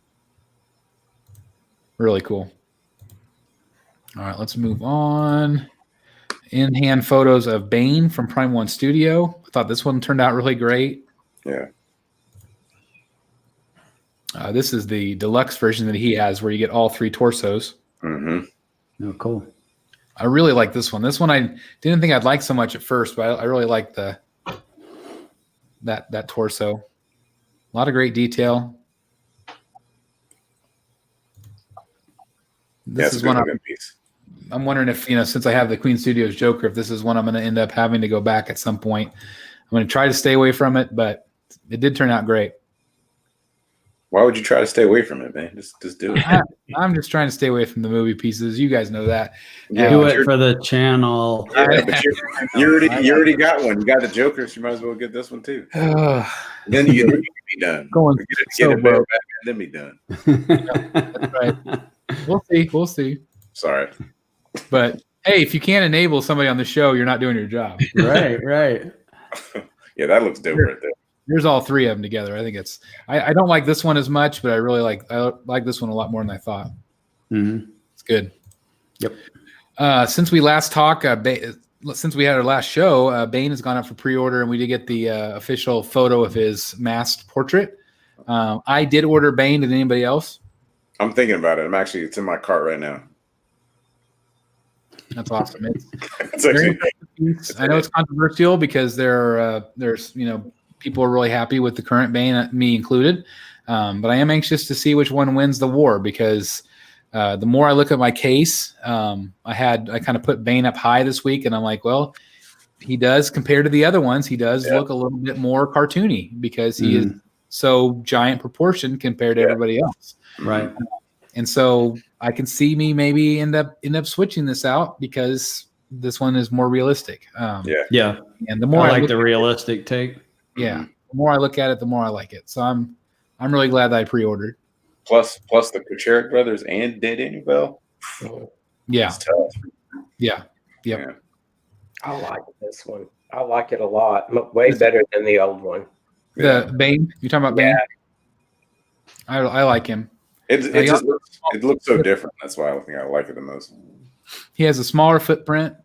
Really cool. All right, let's move on. In-hand photos of Bane from Prime One Studio. I thought this one turned out really great. Yeah. This is the deluxe version that he has, where you get all 3 torsos. Mm-hmm. Oh, cool. I really like this one. This one I didn't think I'd like so much at first, but I really like that torso. A lot of great detail. This is one I'm wondering if, since I have the Queen Studios Joker, if this is one I'm going to end up having to go back at some point. I'm going to try to stay away from it, but it did turn out great. Why would you try to stay away from it, man? Just do it. I'm just trying to stay away from the movie pieces. You guys know that. Yeah, do it for the channel. Yeah, but you already got one. You got the Joker, so you might as well get this one too. Then you can be done. Get it back, then be done. That's right. We'll see. Sorry. But hey, if you can't enable somebody on the show, you're not doing your job. Right. Yeah, that looks dope right there. There's all 3 of them together. I think it's. I don't like this one as much, but I like this one a lot more than I thought. Mm-hmm. It's good. Yep. Since we last talked, since we had our last show, Bane has gone up for pre-order, and we did get the official photo of his masked portrait. I did order Bane. Did anybody else? I'm thinking about it. It's in my cart right now. That's awesome. It's actually, I know it's controversial because there's people are really happy with the current Bane, me included. But I am anxious to see which one wins the war, because the more I look at my case, I kind of put Bane up high this week, and I'm like, well, he does, compared to the other ones, he does look a little bit more cartoony because he is so giant proportion compared to everybody else. Right. And so I can see me maybe end up switching this out because this one is more realistic. Yeah. And the more I like the realistic take. Yeah. The more I look at it, the more I like it. So I'm really glad that I pre-ordered. Plus the Kucheric brothers and Daniel Bell. Yeah. It's tough. Yeah. Yep. Yeah. I like this one. I like it a lot. Way better than the old one. The Bane? You talking about Bane? I like him. It looks so different. That's why I think I like it the most. He has a smaller footprint,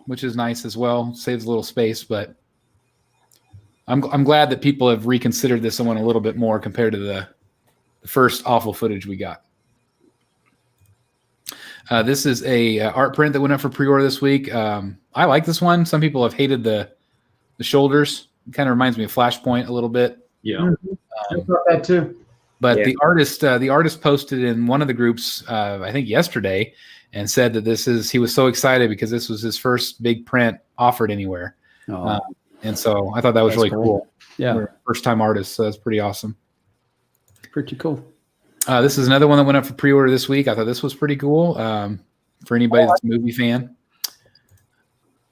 which is nice as well. Saves a little space, but I'm glad that people have reconsidered this one a little bit more compared to the first awful footage we got. This is a art print that went up for pre-order this week. I like this one. Some people have hated the shoulders. It kind of reminds me of Flashpoint a little bit. Yeah. I thought that too. But the artist posted in one of the groups, I think yesterday, and said that he was so excited because this was his first big print offered anywhere. And so I thought that was really cool. Yeah. First time artist. So that's pretty awesome. Pretty cool. This is another one that went up for pre-order this week. I thought this was pretty cool for anybody that's a movie fan.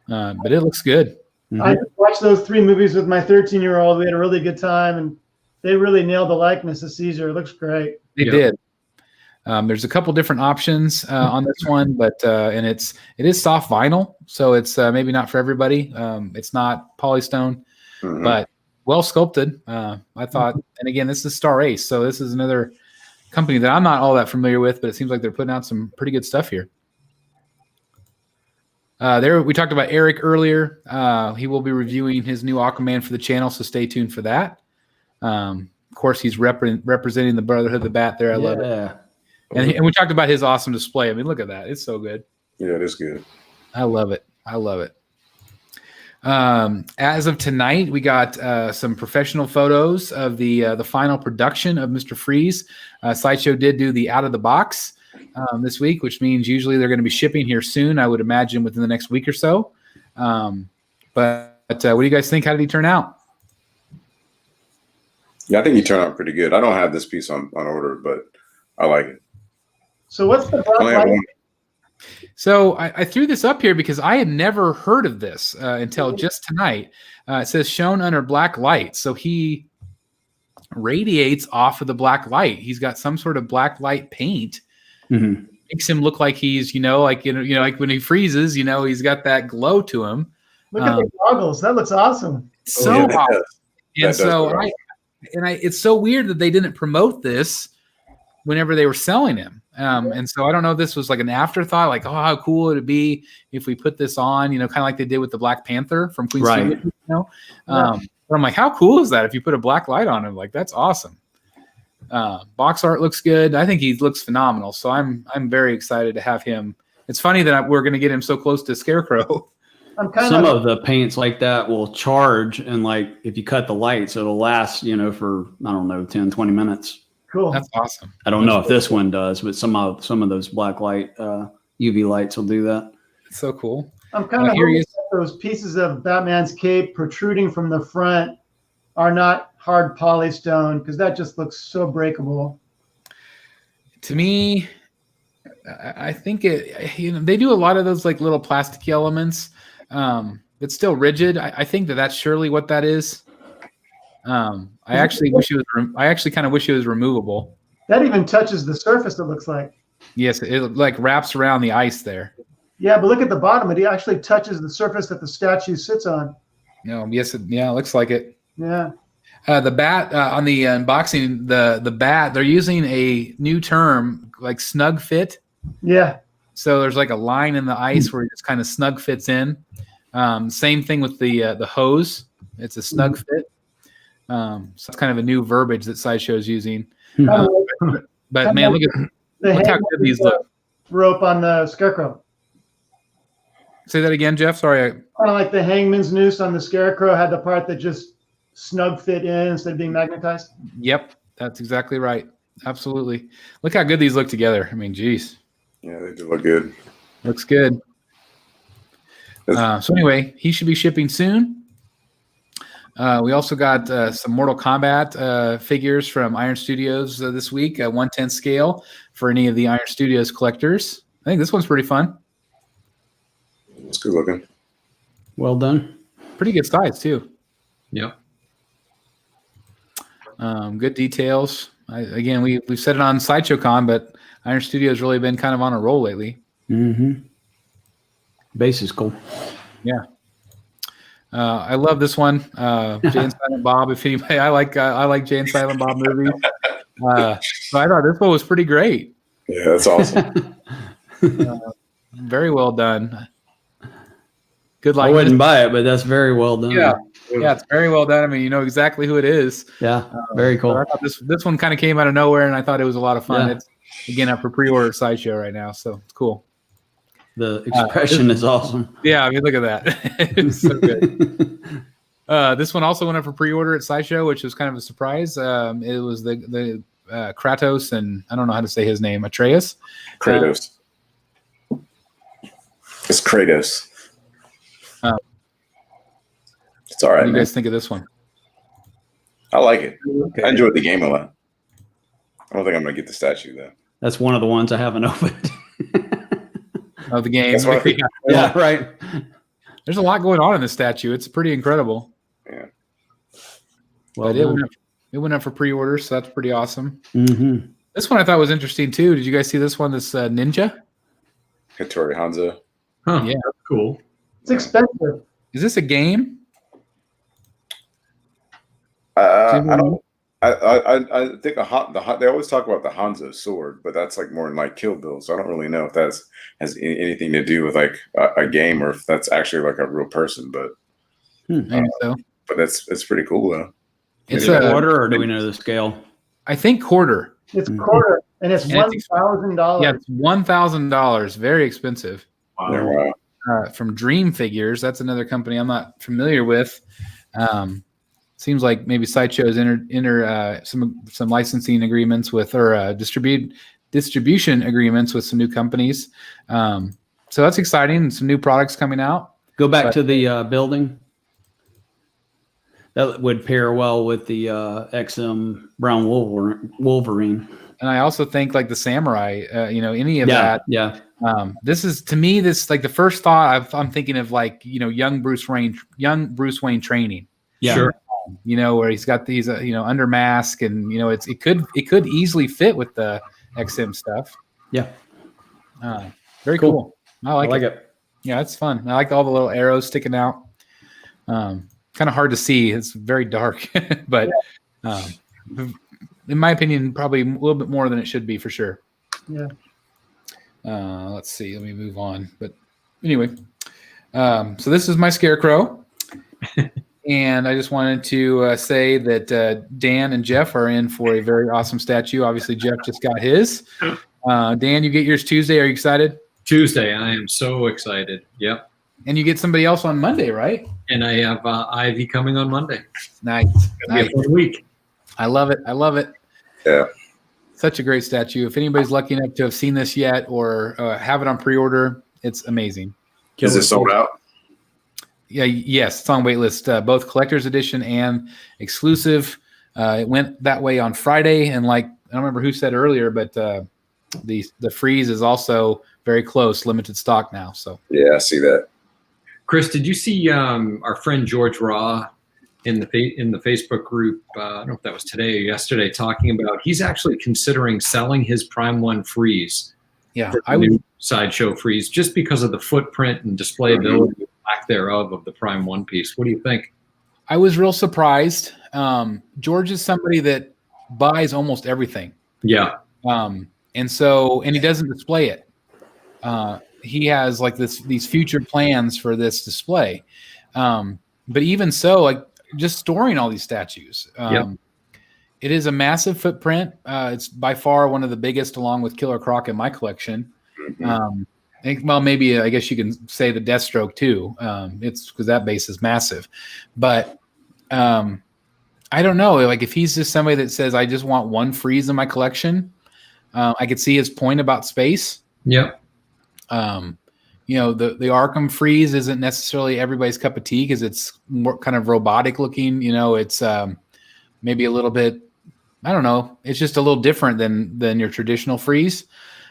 But it looks good. Mm-hmm. I watched those 3 movies with my 13-year-old. We had a really good time, and they really nailed the likeness of Caesar. It looks great. They did. There's a couple different options on this one, but and it is soft vinyl, so it's maybe not for everybody. It's not polystone, but well sculpted. I thought, and again, this is Star Ace, so this is another company that I'm not all that familiar with, but it seems like they're putting out some pretty good stuff here. We talked about Eric earlier. He will be reviewing his new Aquaman for the channel, so stay tuned for that. Of course, he's representing the Brotherhood of the Bat there. I love it. And we talked about his awesome display. I mean, look at that. It's so good. Yeah, it is good. I love it. As of tonight, we got some professional photos of the final production of Mr. Freeze. Sideshow did do the out of the box this week, which means usually they're going to be shipping here soon. I would imagine within the next week or so. But what do you guys think? How did he turn out? Yeah, I think he turned out pretty good. I don't have this piece on order, but I like it. So what's the I only have black light? one. So I threw this up here because I had never heard of this until just tonight. It says shown under black light. So he radiates off of the black light. He's got some sort of black light paint. Mm-hmm. Makes him look like he's, like when he freezes, he's got that glow to him. Look at the goggles. That looks awesome. So that awesome. does. It's so weird that they didn't promote this whenever they were selling him. And so I don't know if this was like an afterthought, like, oh, how cool would it be if we put this on, kind of like they did with the Black Panther from Queen Right. Studios, But I'm like, how cool is that if you put a black light on him? Like, that's awesome. Box art looks good. I think he looks phenomenal. So I'm very excited to have him. It's funny that we're going to get him so close to Scarecrow. Some of the paints like that will charge, and like if you cut the lights, it'll last, for, I don't know, 10, 20 minutes. Cool. That's awesome. I don't know if this one does, but some of those black light UV lights will do that. It's so cool. I'm kind of hoping that those pieces of Batman's cape protruding from the front are not hard polystone, because that just looks so breakable. To me, I think they do a lot of those like little plasticky elements. It's still rigid. I think that's surely what that is. I actually kind of wish it was removable. That even touches the surface, it looks like. Yes, it like wraps around the ice there. Yeah, but look at the bottom. It actually touches the surface that the statue sits on. Yes, it looks like it. Yeah. The bat on the unboxing, the bat, they're using a new term like snug fit. Yeah. So there's like a line in the ice where it just kind of snug fits in. Same thing with the hose. It's a snug fit. So it's kind of a new verbiage that Sideshow's using. But man, look how good these look. Rope on the Scarecrow. Say that again, Jeff. Sorry. Kind of like the hangman's noose on the Scarecrow had the part that just snug fit in instead of being magnetized. Yep, that's exactly right. Absolutely. Look how good these look together. I mean, geez. Yeah, they do look good. Looks good. So anyway, he should be shipping soon. We also got some Mortal Kombat figures from Iron Studios this week, 1/10 scale for any of the Iron Studios collectors. I think this one's pretty fun. It's good looking. Well done. Pretty good size too. Yep. Good details. Again, we've said it on Sideshow Con, but Iron Studios really been kind of on a roll lately. Mm-hmm. Base is cool. Yeah. I love this one. Jay and Silent Bob. If anybody, I like Jay and Silent Bob movies. So I thought this one was pretty great. Yeah, that's awesome. Very well done. Good I likeness. wouldn't buy it, but that's very well done. Yeah, it's very well done. I mean, you know exactly who it is. Yeah, very cool. I thought this one kind of came out of nowhere, and I thought it was a lot of fun. Yeah. It's again up for pre-order at Sideshow right now, so it's cool. The expression is awesome. Yeah, I mean, look at that. It's so good. This one also went up for pre-order at Sideshow, which was kind of a surprise. It was the Kratos, and I don't know how to say his name, Atreus. Kratos. It's Kratos. It's all right. What do you man. guys think of this one? I like it. Okay. I enjoyed the game a lot. I don't think I'm gonna get the statue though. That's one of the ones I haven't opened. Of the game. That's what Yeah, right. There's a lot going on in this statue. It's pretty incredible. Yeah. Well, But it went up for pre-order, so that's pretty awesome. mm-hmm. This one I thought was interesting too. Did you guys see this one? This Ninja? Katori Hanzo. Huh, Yeah. that's cool. It's expensive. Is this a game? I don't. I think they always talk about the Hanzo sword, but that's like more in like Kill Bill. So I don't really know if that's has anything to do with like a game or if that's actually like a real person. But Maybe so. but it's pretty cool though. It's a a quarter, or do we know the scale? I think quarter. It's quarter, and it's And it's $1,000. Yeah, it's $1,000. Very expensive. Yeah, wow. From Dream Figures. That's another company I'm not familiar with. Seems like maybe Sideshow's enter some licensing agreements with or distribution agreements with some new companies. So that's exciting. And some new products coming out. Go back to the building. That would pair well with the XM Brown Wolverine. And I also think like the Samurai, any of Yeah, that. yeah. This is, to me, this like the first thought I'm thinking of, like, young Bruce Wayne training. Yeah. Sure. Where he's got these, under mask, and it could easily fit with the XM stuff. Yeah. Very cool. I like it. Yeah, it's fun. I like all the little arrows sticking out. Kind of hard to see. It's very dark, but in my opinion, probably a little bit more than it should be for sure. Yeah. Let's see. Let me move on. But anyway, so this is my Scarecrow. And I just wanted to say that Dan and Jeff are in for a very awesome statue. Obviously, Jeff just got his. Dan, you get yours Tuesday. Are you excited? Tuesday. I am so excited. Yep. And you get somebody else on Monday, right? And I have Ivy coming on Monday. Nice. Nice. A week. I love it. I love it. Yeah. Such a great statue. If anybody's lucky enough to have seen this yet or have it on pre-order, it's amazing. Is it sold out? Yeah. Yes. It's on wait list, both collector's edition and exclusive. It went that way on Friday. And like, I don't remember who said earlier, but the freeze is also very close, limited stock now. So yeah, I see that. Chris, did you see our friend George Raw in the Facebook group? I don't know if that was today or yesterday, talking about he's actually considering selling his Prime 1 freeze. Yeah, I would sideshow freeze just because of the footprint and displayability, lack thereof, of the Prime 1 piece. What do you think? I was real surprised. George is somebody that buys almost everything. Yeah. And he doesn't display it. He has like these future plans for this display. But even so, like just storing all these statues, it is a massive footprint. It's by far one of the biggest, along with Killer Croc, in my collection. Maybe I guess you can say the Deathstroke too. It's because that base is massive. But I don't know. Like if he's just somebody that says, I just want one freeze in my collection, I could see his point about space. Yep. The Arkham freeze isn't necessarily everybody's cup of tea because it's more kind of robotic looking. It's maybe a little bit, I don't know. It's just a little different than your traditional freeze.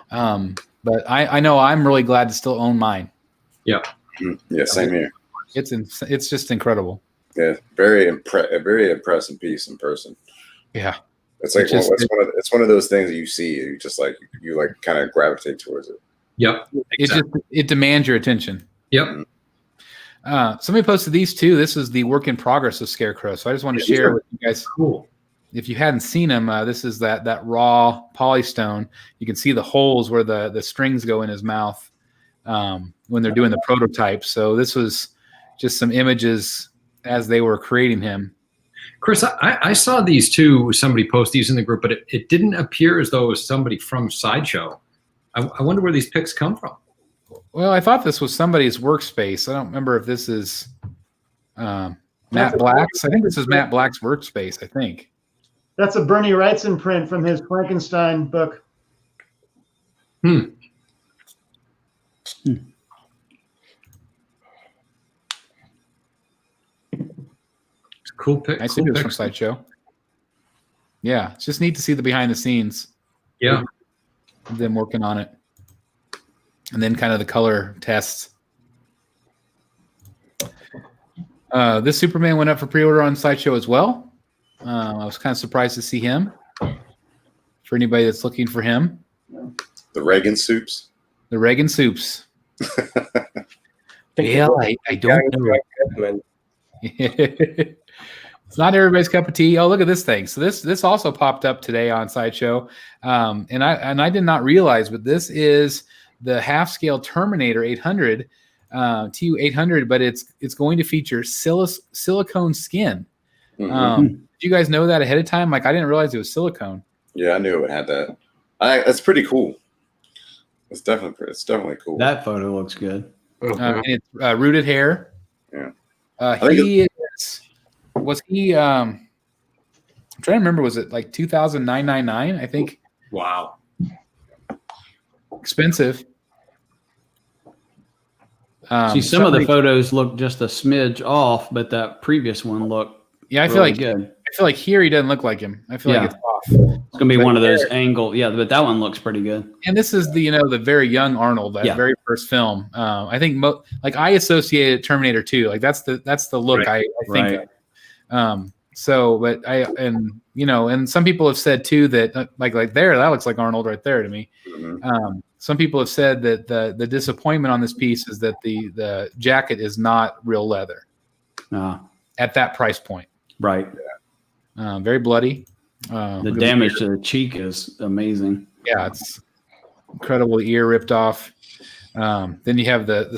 But I know I'm really glad to still own mine. Yeah. Yeah, same here. It's just incredible. Yeah, very impressive piece in person. Yeah. It's like it's one of those things that you see, you just like kind of gravitate towards it. Yep. Exactly. It demands your attention. Yep. Somebody posted these two. This is the work in progress of Scarecrow. So I just wanted to share with you guys. Cool. If you hadn't seen them, this is that raw polystone. You can see the holes where the strings go in his mouth when they're doing the prototype. So this was just some images as they were creating him. Chris, I saw these too. Somebody post these in the group, but it didn't appear as though it was somebody from Sideshow. I wonder where these pics come from. Well, I thought this was somebody's workspace. I don't remember if this is Matt Black's. I think this is Matt Black's workspace, I think. That's a Bernie Wrightson print from his Frankenstein book. Cool pic. I see this from Sideshow. Yeah, it's just neat to see the behind the scenes. Yeah. Them working on it. And then kind of the color tests. This Superman went up for pre-order on Sideshow as well. I was kind of surprised to see him. For anybody that's looking for him. The Reagan soups. The Reagan soups. Well, I don't know. It's not everybody's cup of tea. Oh, look at this thing. So this also popped up today on Sideshow. And I did not realize, but this is the half-scale Terminator 800, TU-800, but it's going to feature silicone skin. Did you guys know that ahead of time? Like, I didn't realize it was silicone. Yeah, I knew it had that. That's pretty cool. It's definitely cool. That photo looks good. And it's rooted hair. Yeah. Was he I'm trying to remember, was it like $2,999? I think. Wow. Expensive. See, some of the photos look just a smidge off, but that previous one looked Yeah, I feel really like good. I feel like here he doesn't look like him. I feel like it's off. It's gonna be one of those angle. Yeah, but that one looks pretty good. And this is the very young Arnold, that very first film. I think like I associated Terminator 2. Like that's the look I think of. So, but and some people have said too that like there, that looks like Arnold right there to me. Mhm. Some people have said that the disappointment on this piece is that the jacket is not real leather at that price point. Right. Very bloody. The damage to the cheek is amazing. Yeah, it's incredible. Ear ripped off. Then you have the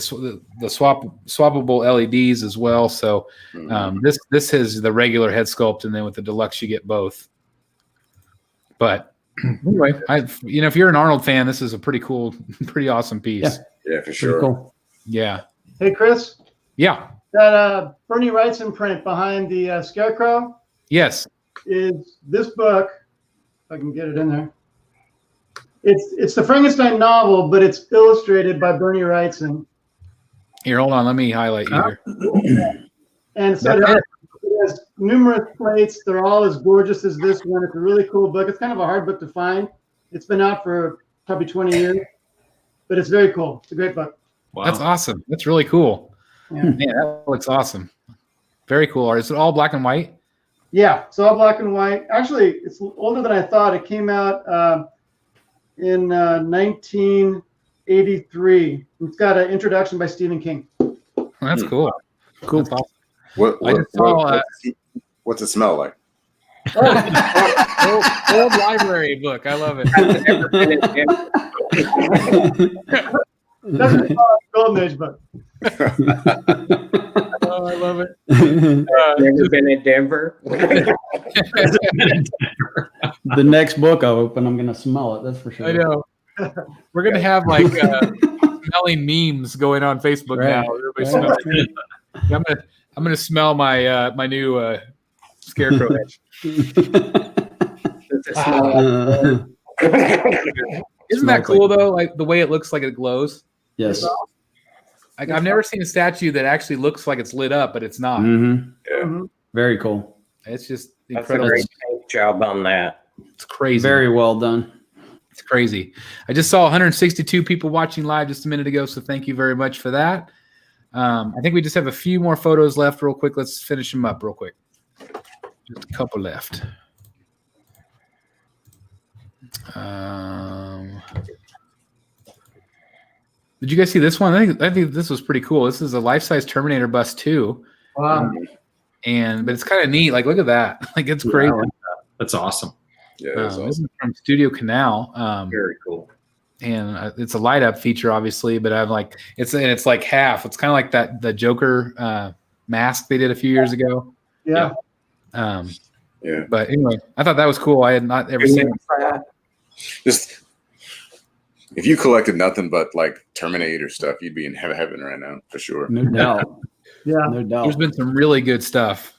swappable LEDs as well. So this is the regular head sculpt, and then with the deluxe you get both. But anyway, if you're an Arnold fan, this is a pretty cool, pretty awesome piece. Yeah, for sure. Cool. Yeah. Hey, Chris. Yeah. That Bernie Wrightson print behind the Scarecrow. Yes. Is this book? If I can get it in there. It's the Frankenstein novel, but it's illustrated by Bernie Wrightson. Here, hold on. Let me highlight you here. And so it has numerous plates. They're all as gorgeous as this one. It's a really cool book. It's kind of a hard book to find. It's been out for probably 20 years, but it's very cool. It's a great book. Wow. That's awesome. That's really cool. Yeah. Man, that looks awesome. Very cool art. Is it all black and white? Yeah, it's all black and white. Actually, it's older than I thought. It came out in 1983. It's got an introduction by Stephen King. That's cool. Cool. That's awesome. What's it smell like? Old library book. I love it. That's a Golden Age book. Oh, I love it. Never been in Denver. The next book I open, I'm gonna smell it. That's for sure. I know. We're gonna have like smelling memes going on Facebook now. Everybody smells it. I'm gonna smell my my new Scarecrow head. Isn't that cool though? Like the way it looks like it glows. Yes. Like, I've never seen a statue that actually looks like it's lit up, but it's not. Mm-hmm. Yeah. Mm-hmm. Very cool. It's just That's incredible. a great paint job on that. It's crazy. Very well done. It's crazy. I just saw 162 people watching live just a minute ago, so thank you very much for that. I think we just have a few more photos left real quick. Let's finish them up real quick. Just a couple left. Did you guys see this one? I think this was pretty cool. This is a life-size Terminator Bus 2. Wow. But it's kind of neat. Like, look at that. Like, it's crazy. That's awesome. Yeah, that's This awesome. is from Studio Canal. Very cool. And it's a light up feature, obviously, but I'm like, it's like half. It's kind of like the Joker mask they did a few years ago. Yeah. Yeah. But anyway, I thought that was cool. I had not ever seen it. Just if you collected nothing but like Terminator stuff, you'd be in heaven right now for sure. No doubt. Yeah. No doubt. There's been some really good stuff.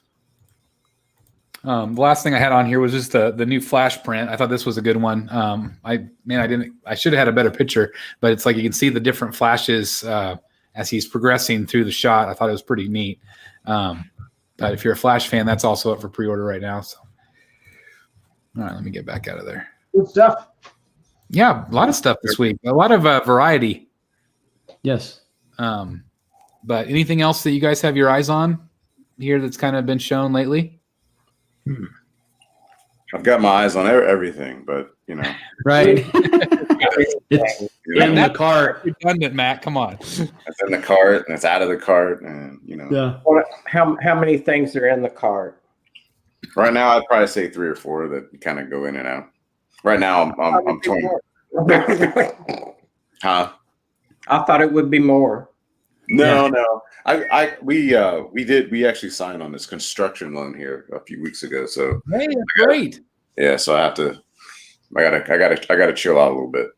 The last thing I had on here was just the new Flash print. I thought this was a good one. I should have had a better picture, but it's like you can see the different flashes as he's progressing through the shot. I thought it was pretty neat. But if you're a Flash fan, that's also up for pre-order right now. So, all right, let me get back out of there. Good stuff. Yeah, a lot of stuff this week. A lot of variety. Yes. But anything else that you guys have your eyes on here that's kind of been shown lately? I've got my eyes on everything, but you know, Right. It's in the cart. Redundant, Matt. Come on. it's in the cart and it's out of the cart, and you know, Yeah. How many things are in the cart? right now I'd probably say 3 or 4 that kind of go in and out. Right now I'm torn. Huh? I thought it would be more. No. We actually signed on this construction loan here a few weeks ago. So Hey, that's great. yeah, so I gotta chill out a little bit.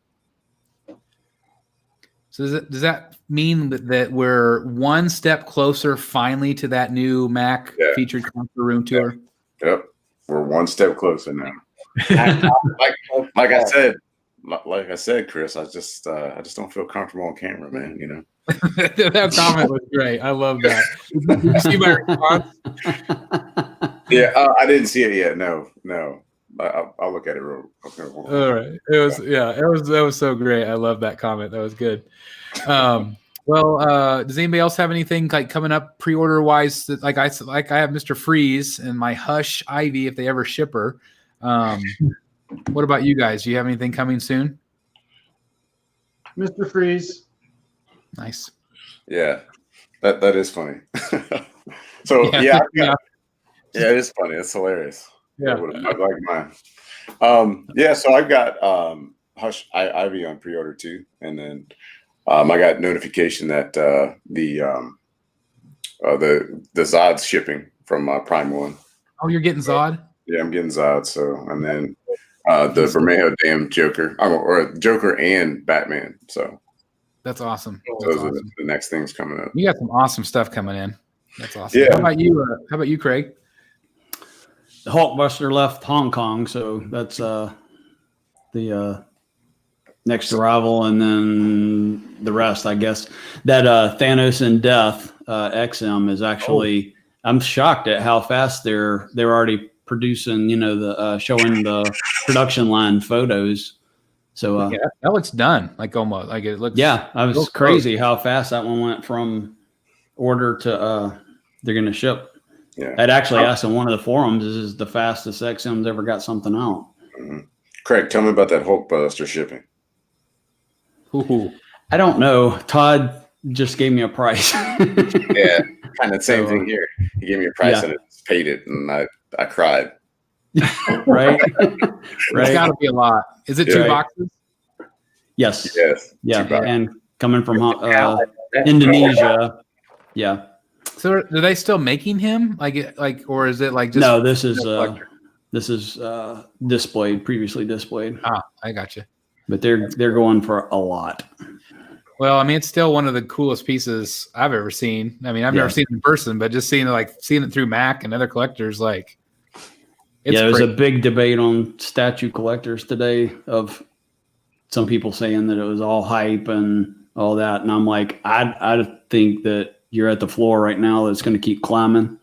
So does that mean that we're one step closer finally to that new Mac featured concert room tour? Yep. We're one step closer now. Like I said, Chris, I just don't feel comfortable on camera, man, you know. That comment was great. I love that. Did you see my response? Yeah, I didn't see it yet. No. I'll look at it real. Okay. All right. That was so great. I love that comment. That was good. Well, does anybody else have anything like coming up pre-order wise? That, like I have Mr. Freeze and my Hush Ivy if they ever ship her. What about you guys? Do you have anything coming soon? Mr. Freeze. Nice. Yeah, that is funny. So yeah, it is funny. It's hilarious. Yeah, I like mine. Yeah, so I've got Hush Ivy on pre-order too, and then I got notification that the Zod's shipping from Prime One. Oh, you're getting Zod? Yeah, I'm getting Zod. So, and then the Bermejo damn Joker, or Joker and Batman. So that's awesome. Those are the next things coming up. You got some awesome stuff coming in. That's awesome. Yeah. How about you, Craig? The Hulkbuster left Hong Kong, so that's the next arrival, and then the rest, I guess. That Thanos and Death XM is actually. I'm shocked at how fast they're already producing. The showing the production line photos. So yeah, that looks done. Like almost like it looks. Yeah, I was crazy how fast that one went from order to they're going to ship. Yeah, I'd actually asked on one of the forums, "This is the fastest XM's ever got something out." Mm-hmm. Craig, tell me about that Hulkbuster shipping. Ooh. I don't know. Todd just gave me a price. Yeah, kind of same thing here. He gave me a price and it's paid it, and I cried. Right. It's got to be a lot. Is it 2 boxes? Yes. Yeah, and coming from Indonesia. Yeah. So are they still making him or is it like just no? This is previously displayed. Ah, I got you. But they're going for a lot. Well, I mean, it's still one of the coolest pieces I've ever seen. I mean, I've never seen it in person, but just seeing it through Mac and other collectors, there was a big debate on statue collectors today of some people saying that it was all hype and all that, and I'm like, I think that you're at the floor right now that's going to keep climbing.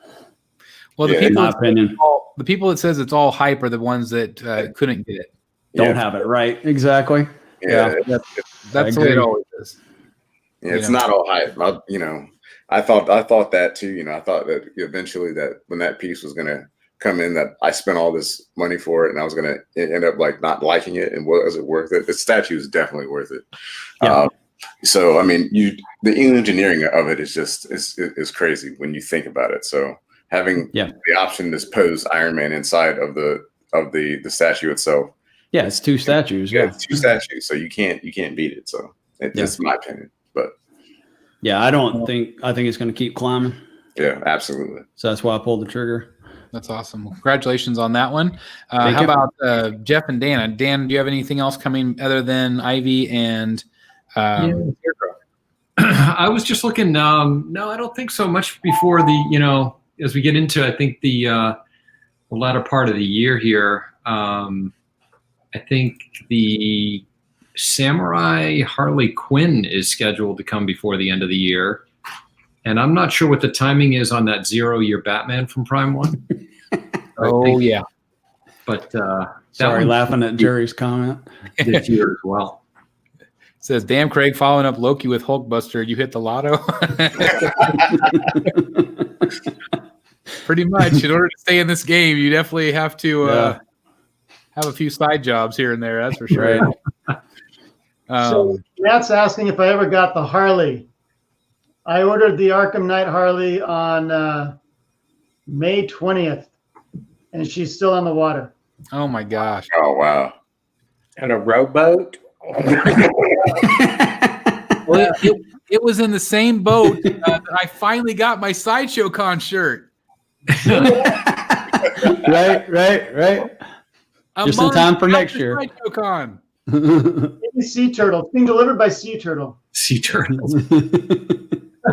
Well, in my opinion, the people that says it's all hype are the ones that couldn't get it. Don't have it right. Exactly. Yeah. That's the way it always is. Yeah, it's not all hype. I thought that too. I thought that eventually that when that piece was going to come in, that I spent all this money for it and I was going to end up not liking it. And was it worth it? The statue is definitely worth it. Yeah. So, I mean, the engineering of it is just is crazy when you think about it. So having the option to pose Iron Man inside of the statue itself. Yeah, it's 2 statues. Yeah, it's 2 statues. So you can't beat it. So it's my opinion. But yeah, I think it's going to keep climbing. Yeah, absolutely. So that's why I pulled the trigger. That's awesome. Well, congratulations on that one. How about Jeff and Dan? Dan, do you have anything else coming other than Ivy and Scarecrow? I was just looking. No, I don't think so much before as we get into, I think the latter part of the year here. I think the Samurai Harley Quinn is scheduled to come before the end of the year. And I'm not sure what the timing is on that 0-year Batman from Prime One. Yeah. But sorry, laughing at Jerry's comment. This year as well. It says, damn, Craig, following up Loki with Hulkbuster. You hit the lotto? Pretty much. In order to stay in this game, you definitely have to have a few side jobs here and there. That's for sure. Right. So Matt's asking if I ever got the Harley. I ordered the Arkham Knight Harley on May 20th, and she's still on the water. Oh, my gosh. Oh, wow. And a rowboat? Well, it was in the same boat that I finally got my Sideshow Con shirt. Right. Just in time for next year. Sideshow Con. Sea Turtle. Being delivered by Sea Turtle. Sea Turtles.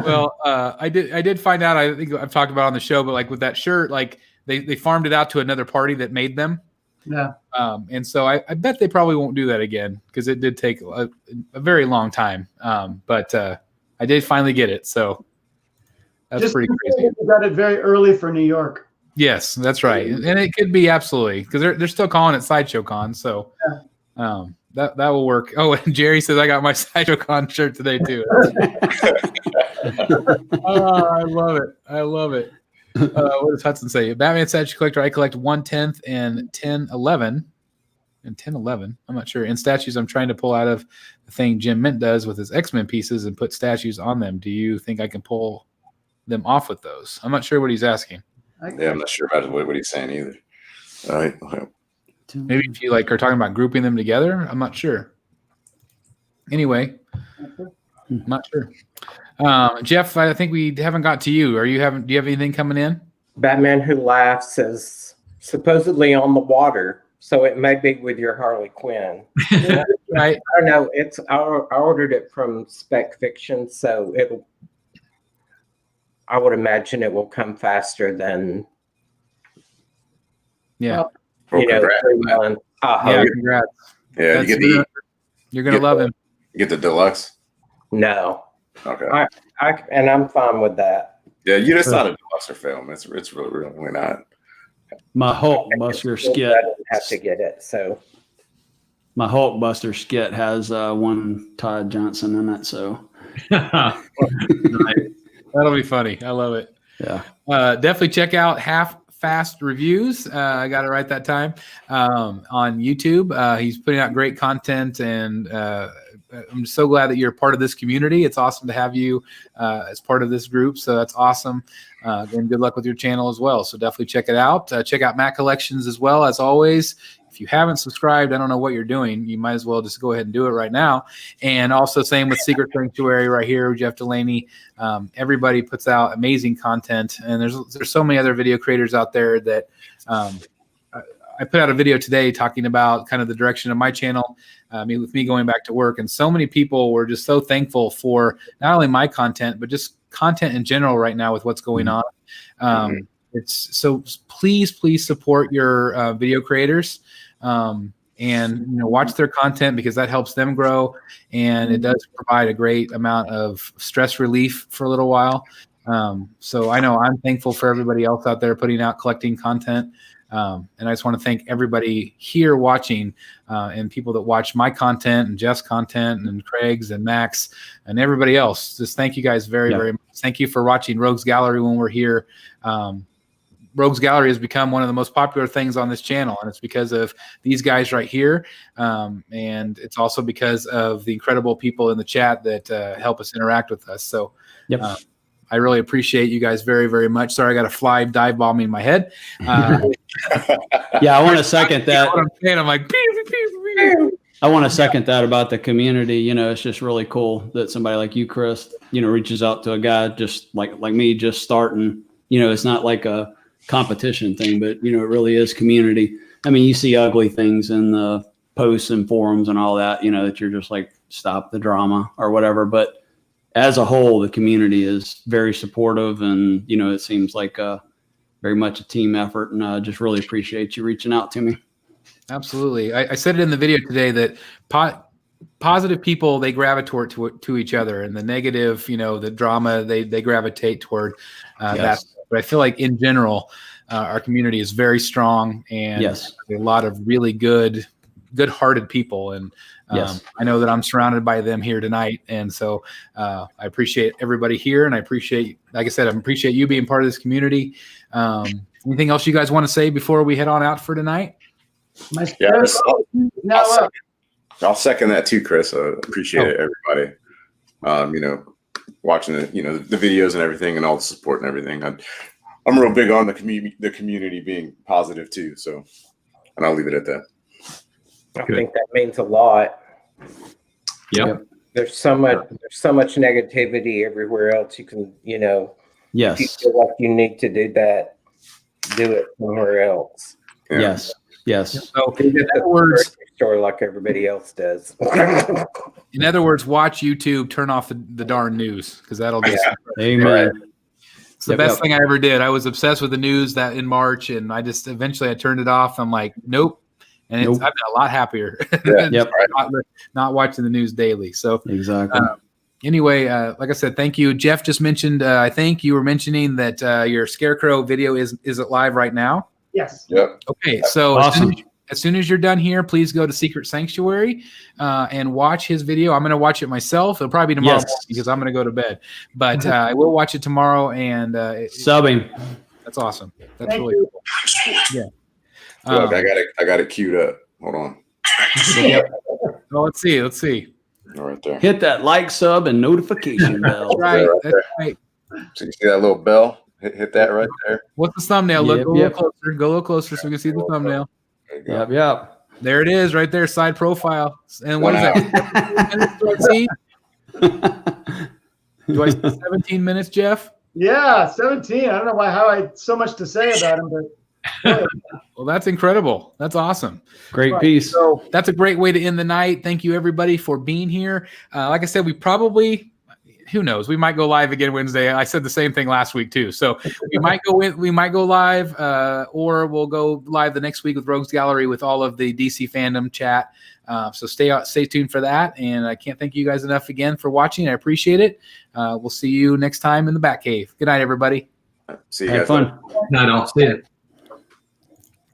Well, I did find out, I think I've talked about on the show, but with that shirt, they farmed it out to another party that made them. Yeah. And so I bet they probably won't do that again because it did take a very long time. But I did finally get it. So that's just pretty crazy. We got it very early for New York. Yes, that's right, and it could be absolutely because they're still calling it Sideshow Con, so that will work. Oh, and Jerry says I got my Sideshow Con shirt today too. Oh, I love it. I love it. What does Hudson say? Batman statue collector. I collect 1/10 and 1011. And 1011. I'm not sure. In statues, I'm trying to pull out of the thing Jim Mint does with his X-Men pieces and put statues on them. Do you think I can pull them off with those? I'm not sure what he's asking. Yeah, I'm not sure about what he's saying either. Maybe if you are talking about grouping them together, I'm not sure. Anyway, I'm not sure. Jeff, I think we haven't got to you. Do you have anything coming in? Batman Who Laughs is supposedly on the water, so it may be with your Harley Quinn. Right. I don't know. I ordered it from Spec Fiction, so I would imagine it will come faster than. Yeah. 3 months. Yeah, congrats. Yeah, you're gonna love him. You get the deluxe. No. Okay. And I'm fine with that. Yeah, it's not a deluxe film. It's really not. My Hulkbuster skit. I didn't have to get it, so. My Hulkbuster skit has one Todd Johnson in it, so. That'll be funny. I love it. Yeah. Definitely check out Half Fast Reviews. I got it right that time on YouTube. He's putting out great content, and I'm so glad that you're a part of this community. It's awesome to have you as part of this group. So that's awesome. And good luck with your channel as well. So definitely check it out. Check out Matt Collections as well. As always, if you haven't subscribed, I don't know what you're doing. You might as well just go ahead and do it right now. And also same with Secret Sanctuary right here, Jeff Delaney. Everybody puts out amazing content. And there's so many other video creators out there that I put out a video today talking about kind of the direction of my channel, with me going back to work. And so many people were just so thankful for not only my content, but just content in general right now with what's going on. It's so please support your video creators and watch their content because that helps them grow. And it does provide a great amount of stress relief for a little while. So I know I'm thankful for everybody else out there putting out collecting content. And I just want to thank everybody here watching and people that watch my content and Jeff's content and Craig's and Max and everybody else. Just thank you guys very much. Thank you for watching Rogues Gallery when we're here. Rogues Gallery has become one of the most popular things on this channel, and it's because of these guys right here. And it's also because of the incredible people in the chat that help us interact with us. So I really appreciate you guys very, very much. Sorry, I got a fly dive bombing in my head. I want to second that. What I'm saying, I'm like, I want to second that about the community. It's just really cool that somebody like you, Chris, reaches out to a guy just like me, just starting. It's not like a competition thing, but it really is community. I mean, you see ugly things in the posts and forums and all that, that you're just like, stop the drama or whatever. But as a whole, the community is very supportive, and it seems like very much a team effort. And I just really appreciate you reaching out to me. Absolutely. I said it in the video today that positive people, they gravitate to each other, and the negative, the drama, they gravitate toward that. But I feel like in general, our community is very strong, and a lot of really good-hearted people. And I know that I'm surrounded by them here tonight. And so I appreciate everybody here. And I appreciate, like I said, I appreciate you being part of this community. Anything else you guys want to say before we head on out for tonight? I'll second that too, Chris. I appreciate it, everybody. Watching the videos and everything, and all the support and everything. I'm real big on the community being positive too. So, and I'll leave it at that. I think that means a lot. There's so much negativity everywhere else. You can, if you feel like you need to do that, do it somewhere else. Yes. So in other words, story like everybody else does. In other words, watch YouTube, turn off the darn news, because that'll be amen. It's the best thing I ever did. I was obsessed with the news that in March, and I eventually turned it off. I'm like, nope. And I've been a lot happier not watching the news daily. So exactly. Anyway, like I said, thank you. Jeff just mentioned, I think you were mentioning that your Scarecrow video is it live right now? Yes. Yep. Okay, so Awesome. as soon as you're done here, please go to Secret Sanctuary and watch his video. I'm going to watch it myself. It'll probably be tomorrow morning because I'm going to go to bed. But I will watch it tomorrow. And Subbing. That's awesome. That's Thank really you. cool. Yeah. Look, I got it queued up. Hold on. Well, let's see. Right there. Hit that like, sub, and notification bell. Right. Right That's there. right. So you see that little bell? Hit that right there. What's the thumbnail? Look, Yep, go a yep. little closer. Go a little closer so we can see the thumbnail. There you go. Yep. There it is, right there, side profile. And what is that? 17 minutes do I see? Do I see 17 minutes, Jeff? Yeah, 17. I don't know how I had so much to say about him, but Well, that's incredible. That's awesome. Great piece. So that's a great way to end the night. Thank you, everybody, for being here. Like I said, we probably, who knows, we might go live again Wednesday. I said the same thing last week too. So we might go live, or we'll go live the next week with Rogues Gallery with all of the DC fandom chat. So stay tuned for that. And I can't thank you guys enough again for watching. I appreciate it. We'll see you next time in the Batcave. Good night, everybody. See you Have guys. fun. No, see it.